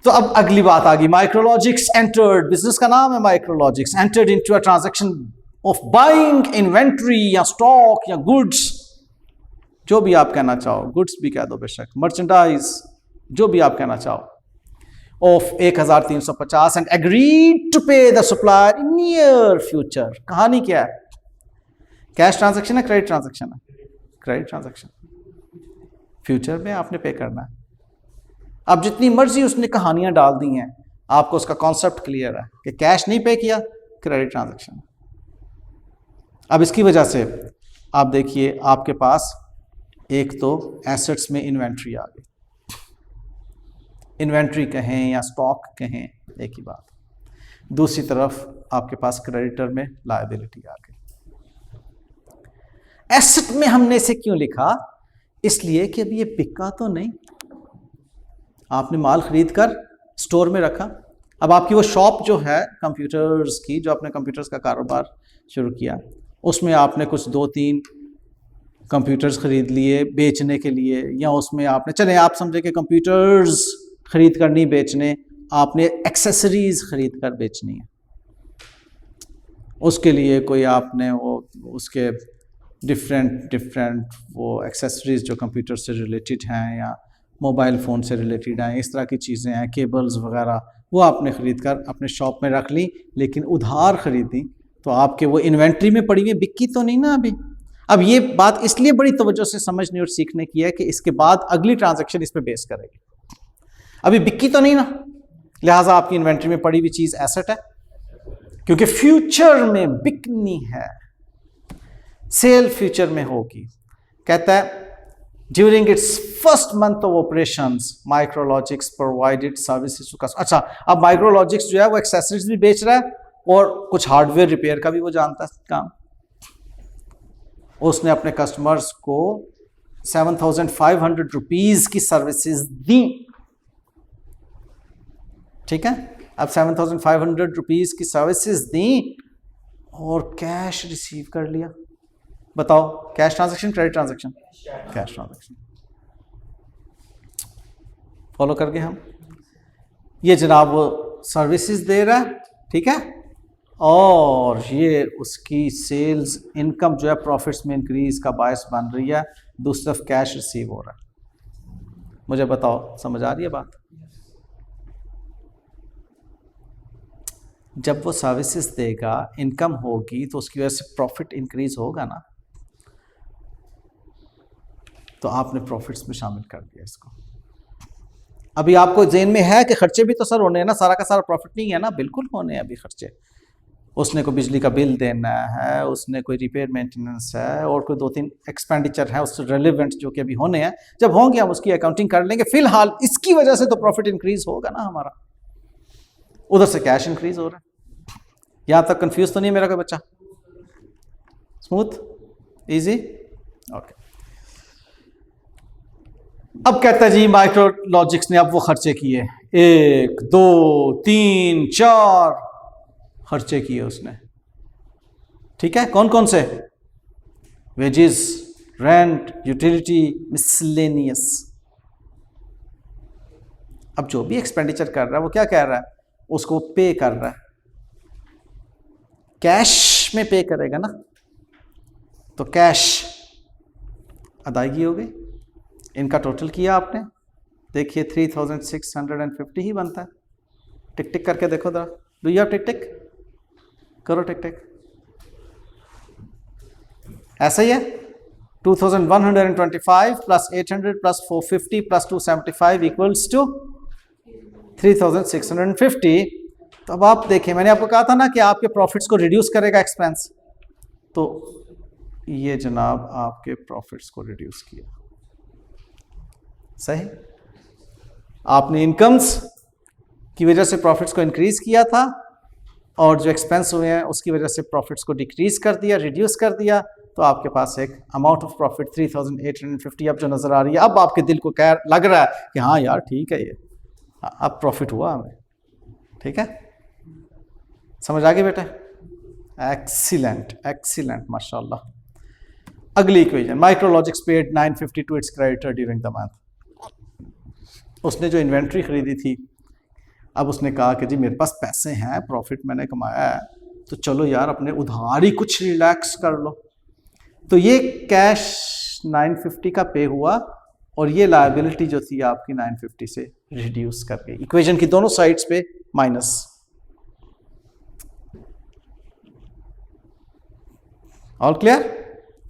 तो अब अगली बात आ गई, माइक्रोलॉजिक्स एंटर्ड, बिजनेस का नाम है Micrologix, entered into a transaction of buying inventory या स्टॉक या गुड्स, जो भी आप कहना चाहो, गुड्स भी कह दो बेशक, मर्चेंडाइज, जो भी आप कहना चाहो, ऑफ 1,350 एंड एग्रीड टू पे the supplier in near future. कहानी क्या है? कैश ट्रांजैक्शन है, क्रेडिट ट्रांजैक्शन है? क्रेडिट ट्रांजैक्शन, फ्यूचर में आपने पे करना है। अब जितनी मर्जी उसने कहानियां डाल दी हैं, आपको उसका कॉन्सेप्ट क्लियर है कि कैश नहीं पे किया, क्रेडिट ट्रांजैक्शन। अब इसकी वजह से आप देखिए, आपके पास एक तो एसेट्स में इन्वेंट्री आ गई, इन्वेंट्री कहें या स्टॉक कहें एक ही बात, दूसरी तरफ आपके पास क्रेडिटर में लायबिलिटी आ गई। एसेट में हमने इसे क्यों लिखा? इसलिए कि अब ये बिका तो नहीं, आपने माल खरीद कर स्टोर में रखा। अब आपकी वो शॉप जो है कंप्यूटर्स की, जो आपने कंप्यूटर्स का कारोबार शुरू किया, उसमें आपने कुछ 2-3 कंप्यूटर्स खरीद लिए बेचने के लिए, या उसमें आपने, चले आप समझे कि कंप्यूटर्स खरीद कर नहीं बेचने, आपने एक्सेसरीज खरीद कर बेचनी है। उसके लिए कोई आपने वो उसके डिफरेंट वो एक्सेसरीज जो कंप्यूटर से रिलेटेड हैं या मोबाइल फ़ोन से रिलेटेड हैं, इस तरह की चीज़ें हैं, केबल्स वगैरह, वो आपने ख़रीद कर अपने शॉप में रख ली, लेकिन उधार ख़रीदी, तो आपके वो इन्वेंट्री में पड़ी हुई, बिक्की तो नहीं ना अभी। अब ये बात इसलिए बड़ी तवज्जो से समझने और सीखने की है कि इसके बाद अगली ट्रांजैक्शन इस पर बेस करेगी। अभी बिक्की तो नहीं ना, लिहाजा आपकी इन्वेंट्री में पड़ी हुई चीज़ एसेट है, क्योंकि फ्यूचर में बिकनी है, सेल फ्यूचर में होगी। कहता है during its first month of operations Micrologix provided services to customer. अच्छा, अब माइक्रोलॉजिक्स जो है वो एक्सेसरीज भी बेच रहा है और कुछ हार्डवेयर रिपेयर का भी वो जानता है काम। उसने अपने कस्टमर्स को 7,500 रुपीज की सर्विसेज दी, ठीक है। अब 7,500 रुपीज की सर्विसेज दी और कैश रिसीव कर लिया। बताओ, cash transaction credit transaction? Cash transaction. Follow करके हम ये जनाब वो सर्विसेज दे रहा है, ठीक है, और ये उसकी सेल्स इनकम जो है प्रॉफिट्स में इंक्रीज का बायस बन रही है, दूसरी तरफ कैश रिसीव हो रहा है। मुझे बताओ, समझ आ रही है बात? जब वो सर्विसेज देगा, इनकम होगी, तो उसकी वजह से प्रॉफिट इंक्रीज होगा ना, तो आपने प्रॉफिट्स में शामिल कर दिया इसको। अभी आपको ज़हन में है कि खर्चे भी तो सर होने हैं ना, सारा का सारा प्रॉफिट नहीं है ना, बिल्कुल होने हैं अभी खर्चे। उसने कोई बिजली का बिल देना है, उसने कोई रिपेयर मेंटेनेंस है, और कोई 2-3 एक्सपेंडिचर है उससे रिलेवेंट जो कि अभी होने हैं। जब होंगे हम उसकी अकाउंटिंग कर लेंगे। फिलहाल इसकी वजह से तो प्रॉफिट इंक्रीज होगा ना हमारा, उधर से कैश इंक्रीज हो रहा है। यहां तक कंफ्यूज तो नहीं है मेरा कोई बच्चा? Smooth, easy, okay. अब कहता है जी माइक्रोलॉजिक्स ने अब वो खर्चे किए, 1, 2, 3, 4 खर्चे किए उसने, ठीक है। कौन कौन से? Wages, rent, utility, miscellaneous. अब जो भी एक्सपेंडिचर कर रहा है वो क्या कह रहा है, उसको पे कर रहा है, कैश में पे करेगा ना, तो कैश अदायगी हो गई। इनका टोटल किया आपने, देखिए 3,650 ही बनता है। टिक टिक करके देखो जरा, do you have tick tick? करो टिक टिक, ऐसा ही है। 2,125 plus 800 plus 450 plus 275 equals to 3650। तो अब आप देखें, मैंने आपको कहा था ना कि आपके प्रॉफिट्स को रिड्यूस करेगा एक्सपेंस, तो ये जनाब आपके प्रॉफिट्स को रिड्यूस किया। सही, आपने इनकम्स की वजह से प्रॉफिट्स को इंक्रीज किया था और जो एक्सपेंस हुए हैं उसकी वजह से प्रॉफिट्स को डिक्रीज कर दिया, रिड्यूस कर दिया, तो आपके पास एक अमाउंट ऑफ प्रॉफिट 3850 अब जो नज़र आ रही है। अब आपके दिल को क्या लग रहा है कि हाँ यार ठीक है, ये अब प्रॉफिट हुआ हमें। ठीक है, समझ आ गई बेटा? एक्सीलेंट एक्सीलेंट, माशाल्लाह। अगली equation, Micrologix paid 950 to its creditor during the month. उसने जो इन्वेंट्री खरीदी थी, अब उसने कहा कि जी मेरे पास पैसे हैं, प्रॉफिट मैंने कमाया है, तो चलो यार अपने उधार ही कुछ रिलैक्स कर लो। तो ये कैश 950 का पे हुआ और ये लायबिलिटी जो थी आपकी 950 से रिड्यूस कर गई। इक्वेशन की दोनों साइड्स पे माइनस। All clear?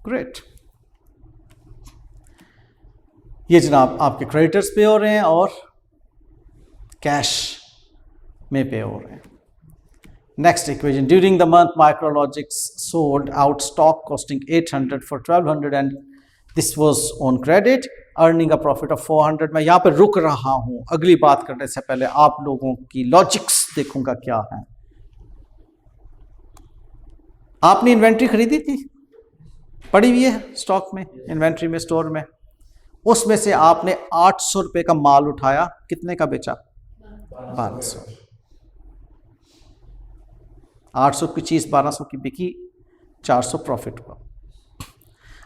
ग्रेट। ये जनाब आपके क्रेडिटर्स पे हो रहे हैं और कैश में पे हो रहे हैं। Next equation, during the month Micrologix sold out stock costing 800 for 1200 and this was on credit, earning a profit of 400। मैं यहाँ पर रुक रहा हूँ, अगली बात करने से पहले आप लोगों की लॉजिक्स देखूंगा क्या है। आपने इन्वेंट्री खरीदी थी, पड़ी हुई है स्टॉक में, इन्वेंट्री में, स्टोर में, उसमें से आपने 800 रुपए का माल उठाया, कितने का बेचा? 1200। 800 की चीज 1200 की बिकी, 400 प्रॉफिट हुआ।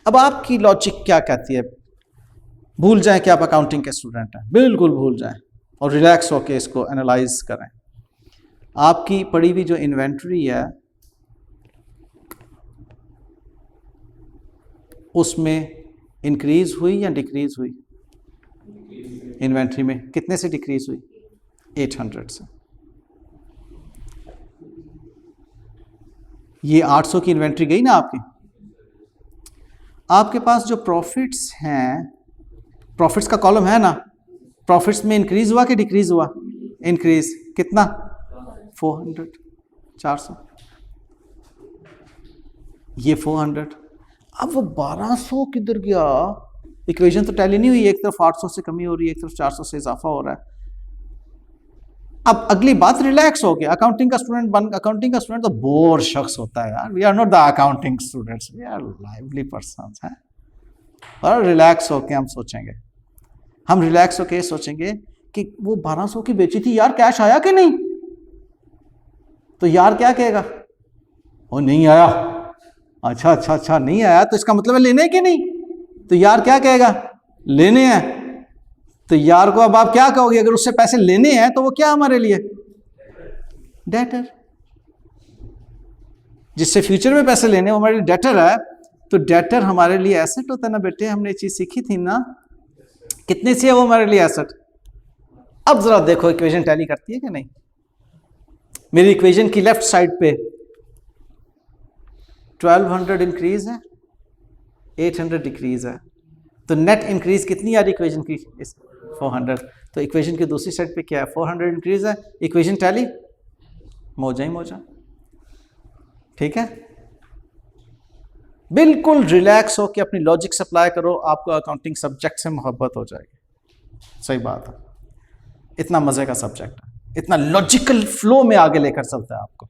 अब आपकी लॉजिक क्या कहती है? भूल जाएं कि आप अकाउंटिंग के स्टूडेंट हैं, बिल्कुल भूल जाएं और रिलैक्स होकर इसको एनालाइज करें। आपकी पड़ी हुई जो इन्वेंट्री है उसमें इंक्रीज हुई या डिक्रीज हुई? इन्वेंट्री में कितने से डिक्रीज हुई? 800 से। ये 800 की इन्वेंट्री गई ना आपकी। आपके पास जो प्रॉफिट्स हैं, प्रॉफिट्स का कॉलम है ना, प्रॉफिट्स में इंक्रीज हुआ कि डिक्रीज हुआ? इंक्रीज। कितना? 400, 400, ये 400। अब वो 1200 किधर गया? इक्वेशन तो टैली नहीं हुई, एक तरफ 800 से कमी हो रही है, एक तरफ 400 से इजाफा हो रहा है। अब अगली बात, रिलैक्स हो गया। अकाउंटिंग का स्टूडेंट तो बोर शख्स होता है यार। We are not the accounting students, we are lively persons हैं। और रिलैक्स होके हम सोचेंगे, हम रिलैक्स होके सोचेंगे कि वो 1200 की बेची थी यार, कैश आया कि नहीं? तो यार क्या कहेगा? वो नहीं आया। अच्छा अच्छा अच्छा, नहीं आया तो इसका मतलब है लेने कि नहीं? तो यार क्या कहेगा? लेने हैं। तो यार को अब आप क्या कहोगे? अगर उससे पैसे लेने हैं तो वो क्या हमारे लिए? डेटर। जिससे फ्यूचर में पैसे लेने, वो हमारे लिए डेटर है। तो डेटर हमारे लिए एसेट होता है ना बेटे, हमने ये चीज सीखी थी ना। कितने से है वो हमारे लिए एसेट? अब जरा देखो इक्वेशन टैली करती है कि नहीं। मेरी इक्वेशन की लेफ्ट साइड पे 1200 इंक्रीज है, 800 डिक्रीज है, तो नेट इंक्रीज कितनी आ रही इक्वेशन की? 400। तो इक्वेशन की दूसरी साइड पे क्या है? 400 इंक्रीज है। इक्वेशन टैली, मौजा ही मौजा। ठीक है, बिल्कुल रिलैक्स हो के अपनी लॉजिक सप्लाई करो, आपको अकाउंटिंग सब्जेक्ट से मोहब्बत हो जाएगी। सही बात है, इतना मजे का सब्जेक्ट है, इतना लॉजिकल फ्लो में आगे लेकर चलता है आपको।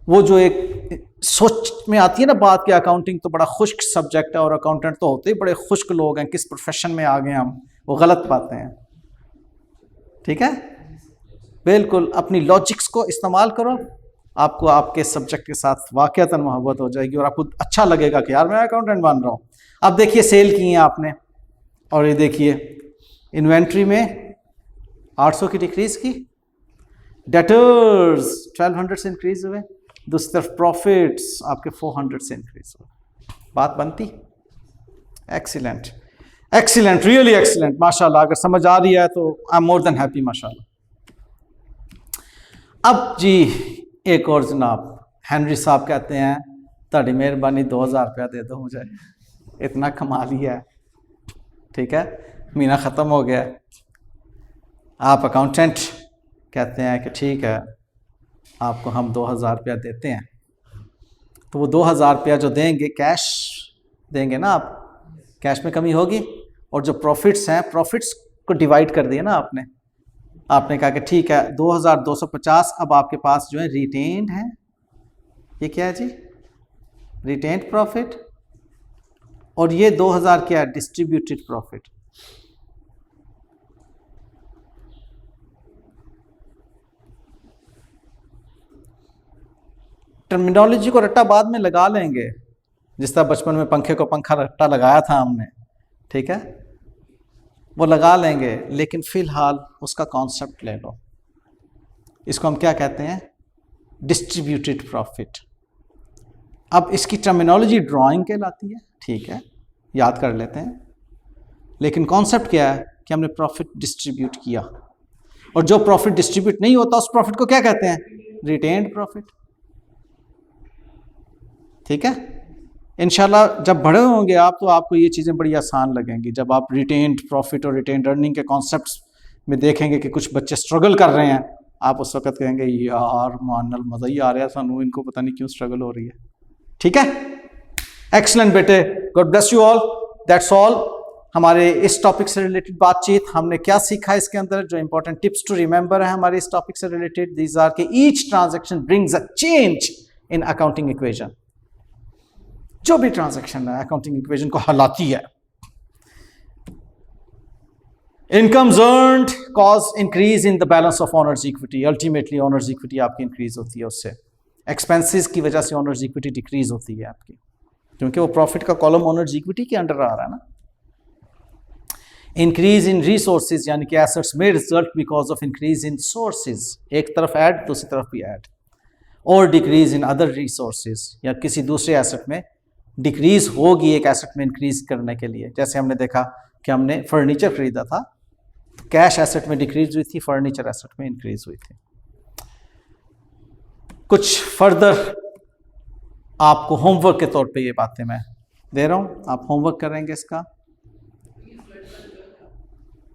वो जो एक सोच में आती है ना बात कि अकाउंटिंग तो बड़ा खुश्क सब्जेक्ट है और अकाउंटेंट तो होते ही बड़े खुश्क लोग हैं, किस प्रोफेशन में आ गए हम, वो गलत बातें हैं। ठीक है, बिल्कुल अपनी लॉजिक्स को इस्तेमाल करो, आपको आपके सब्जेक्ट के साथ वाकईतन मोहब्बत हो जाएगी और आपको अच्छा लगेगा कि यार मैं अकाउंटेंट बन रहा हूँ। अब देखिए सेल की है आपने, और ये देखिए इन्वेंट्री में 800 की डिक्रीज की, डेटर्स 1200 से इंक्रीज हुए, दूसरी तरफ प्रॉफिट्स आपके 400 से इंक्रीज हुए। बात बनती? एक्सीलेंट एक्सीलेंट, रियली एक्सीलेंट, माशाल्लाह। अगर समझ आ रही है तो I am more than happy, माशाल्लाह। अब जी एक और जनाब, हेनरी साहब कहते हैं ताड़ी मेहरबानी 2000 रुपया दे दो मुझे, इतना कमा लिया है। ठीक है, महीना ख़त्म हो गया। आप अकाउंटेंट कहते हैं कि ठीक है आपको हम 2000 रुपया देते हैं, तो वो 2000 रुपया जो देंगे कैश देंगे ना आप, कैश में कमी होगी, और जो प्रॉफिट्स हैं प्रॉफिट्स को डिवाइड कर दिया ना आपने कहा कि ठीक है 2250 अब आपके पास जो है रिटेन्ड है, ये क्या है जी, रिटेन्ड प्रॉफिट, और ये 2000 क्या है, डिस्ट्रीब्यूटेड प्रॉफिट। टर्मिनोलॉजी को रट्टा बाद में लगा लेंगे, जिस तरह बचपन में पंखे को पंखा रट्टा लगाया था हमने, ठीक है, वो लगा लेंगे, लेकिन फिलहाल उसका कॉन्सेप्ट ले लो। इसको हम क्या कहते हैं, डिस्ट्रीब्यूटेड प्रॉफिट। अब इसकी टर्मिनोलॉजी ड्राइंग कहलाती है, ठीक है, याद कर लेते हैं, लेकिन कॉन्सेप्ट क्या है कि हमने प्रॉफिट डिस्ट्रीब्यूट किया, और जो प्रॉफिट डिस्ट्रीब्यूट नहीं होता उस प्रॉफिट को क्या कहते हैं, रिटेन्ड प्रॉफिट। ठीक है, इंशाल्लाह जब बड़े होंगे आप तो आपको ये चीज़ें बड़ी आसान लगेंगी, जब आप रिटेन्ड प्रॉफिट और रिटेन्ड अर्निंग के कॉन्सेप्ट्स में देखेंगे कि कुछ बच्चे स्ट्रगल कर रहे हैं, आप उस वक्त कहेंगे यार मानल मज़ा ही आ रहा है सानू, इनको पता नहीं क्यों स्ट्रगल हो रही है। ठीक है, एक्सलेंट बेटे, God bless you all. That's all हमारे इस टॉपिक से रिलेटेड बातचीत। हमने क्या सीखा इसके अंदर, जो इंपॉर्टेंट टिप्स टू रिमेंबर है हमारे इस टॉपिक से रिलेटेड, दीज आर के each transaction brings a change in accounting equation. जो भी ट्रांजैक्शन है अकाउंटिंग इक्वेशन को हलाती है। Incomes earned cause increase in the balance of owners equity, ultimately owners equity आपकी इंक्रीज होती है उससे। एक्सपेंसेस की वजह से ओनर्स इक्विटी डिक्रीज होती है आपकी, क्योंकि वो प्रॉफिट का कॉलम ओनर्स इक्विटी के अंडर आ रहा है ना। इंक्रीज इन रिसोर्सेज यानी कि एसेट्स में result because of increase in sources, एक तरफ ऐड दूसरी तरफ भी ऐड, और डिक्रीज इन अदर रिसोर्सेज या किसी दूसरे एसेट में डिक्रीज होगी एक एसेट में इंक्रीज करने के लिए। जैसे हमने देखा कि हमने फर्नीचर खरीदा था, कैश एसेट में डिक्रीज हुई थी, फर्नीचर एसेट में इंक्रीज हुई थी। कुछ फर्दर आपको होमवर्क के तौर पे ये बातें मैं दे रहा हूं, आप होमवर्क करेंगे इसका।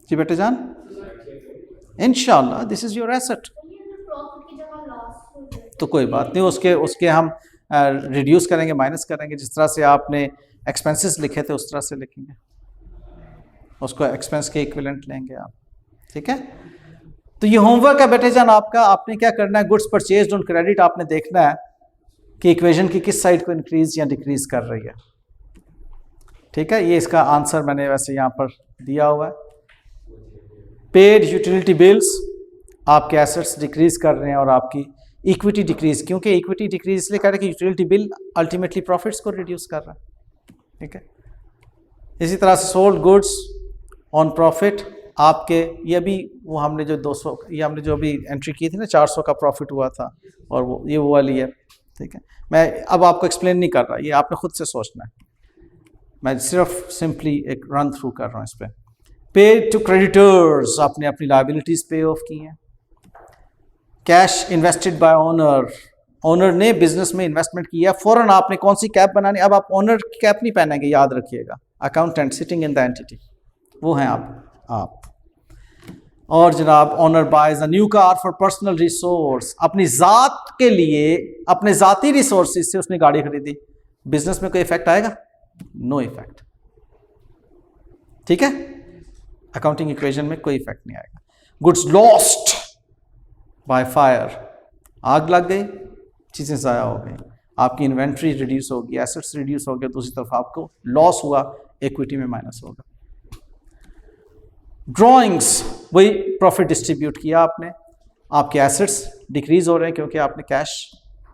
जी बेटे जान, इंशाल्लाह दिस इज योर एसेट, तो कोई बात नहीं, उसके हम रिड्यूस करेंगे, माइनस करेंगे। जिस तरह से आपने एक्सपेंसेस लिखे थे उस तरह से लिखेंगे, उसको एक्सपेंस के इक्विवेलेंट लेंगे आप। ठीक है, तो ये होमवर्क है बेटे जान आपका। आपने क्या करना है, गुड्स परचेज्ड ऑन क्रेडिट आपने देखना है कि इक्वेशन की किस साइड को इंक्रीज या डिक्रीज कर रही है। ठीक है, ये इसका आंसर मैंने वैसे यहाँ पर दिया हुआ है। पेड यूटिलिटी बिल्स, आपके एसेट्स डिक्रीज कर रहे हैं और आपकी इक्विटी डिक्रीज, क्योंकि इक्विटी डिक्रीज इसलिए कर रहे हैं कि यूटिलिटी बिल अल्टीमेटली प्रॉफिट्स को रिड्यूस कर रहा है। ठीक है, इसी तरह से सोल्ड गुड्स ऑन प्रॉफिट आपके, ये भी वो हमने जो 200, ये हमने जो अभी एंट्री की थी ना 400 का प्रॉफिट हुआ था, और वो वाली है। ठीक है, मैं अब आपको एक्सप्लेन नहीं कर रहा, ये आपने खुद से सोचना है, मैं सिर्फ सिंपली एक रन थ्रू कर रहा हूँ इस पर। पेड टू क्रेडिटर्स, आपने अपनी लायबिलिटीज पे ऑफ की हैं। Cash invested bye owner, owner ने बिजनेस में इन्वेस्टमेंट किया, फौरन आपने कौन सी कैप बनानी, अब आप ओनर की कैप नहीं पहनेंगे, याद रखिएगा, accountant sitting in the entity, वो हैं आप। और जनाब, owner buys a new car for personal resource, अपनी जात के लिए, अपने जाती रिसोर्सेज से उसने गाड़ी खरीदी, बिजनेस में कोई इफेक्ट आएगा? No effect. ठीक है, अकाउंटिंग इक्वेशन में कोई इफेक्ट नहीं आएगा। गुड्स लॉस्ट बाय फायर, आग लग गई, चीज़ें ज़ाया हो गई, आपकी इन्वेंट्री रिड्यूस होगी, एसेट्स रिड्यूस हो गए, दूसरी तरफ आपको लॉस हुआ, इक्विटी में माइनस होगा। ड्रॉइंग्स, वही प्रॉफिट डिस्ट्रीब्यूट किया आपने, आपके एसेट्स डिक्रीज हो रहे हैं क्योंकि आपने कैश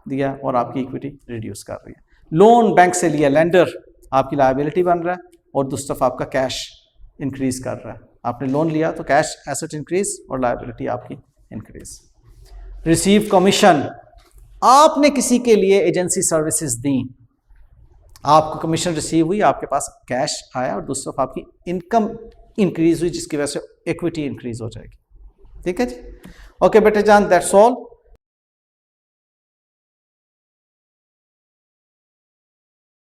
दिया और आपकी इक्विटी रिड्यूस कर रही है। लोन बैंक से लिया, लेंडर आपकी लायबिलिटी बन रहा है और दूसरी तरफ आपका कैश इंक्रीज कर रहा है। आपने लोन लिया तो कैश एसेट इंक्रीज और लायबिलिटी आपकी इंक्रीज। रिसीव कमीशन, आपने किसी के लिए एजेंसी सर्विसेज दी, आपको कमीशन रिसीव हुई, आपके पास कैश आया और दूसरी तरफ आपकी इनकम इंक्रीज हुई, जिसकी वजह से इक्विटी इंक्रीज हो जाएगी। ठीक है जी, ओके बेटे जान, दैट्स ऑल।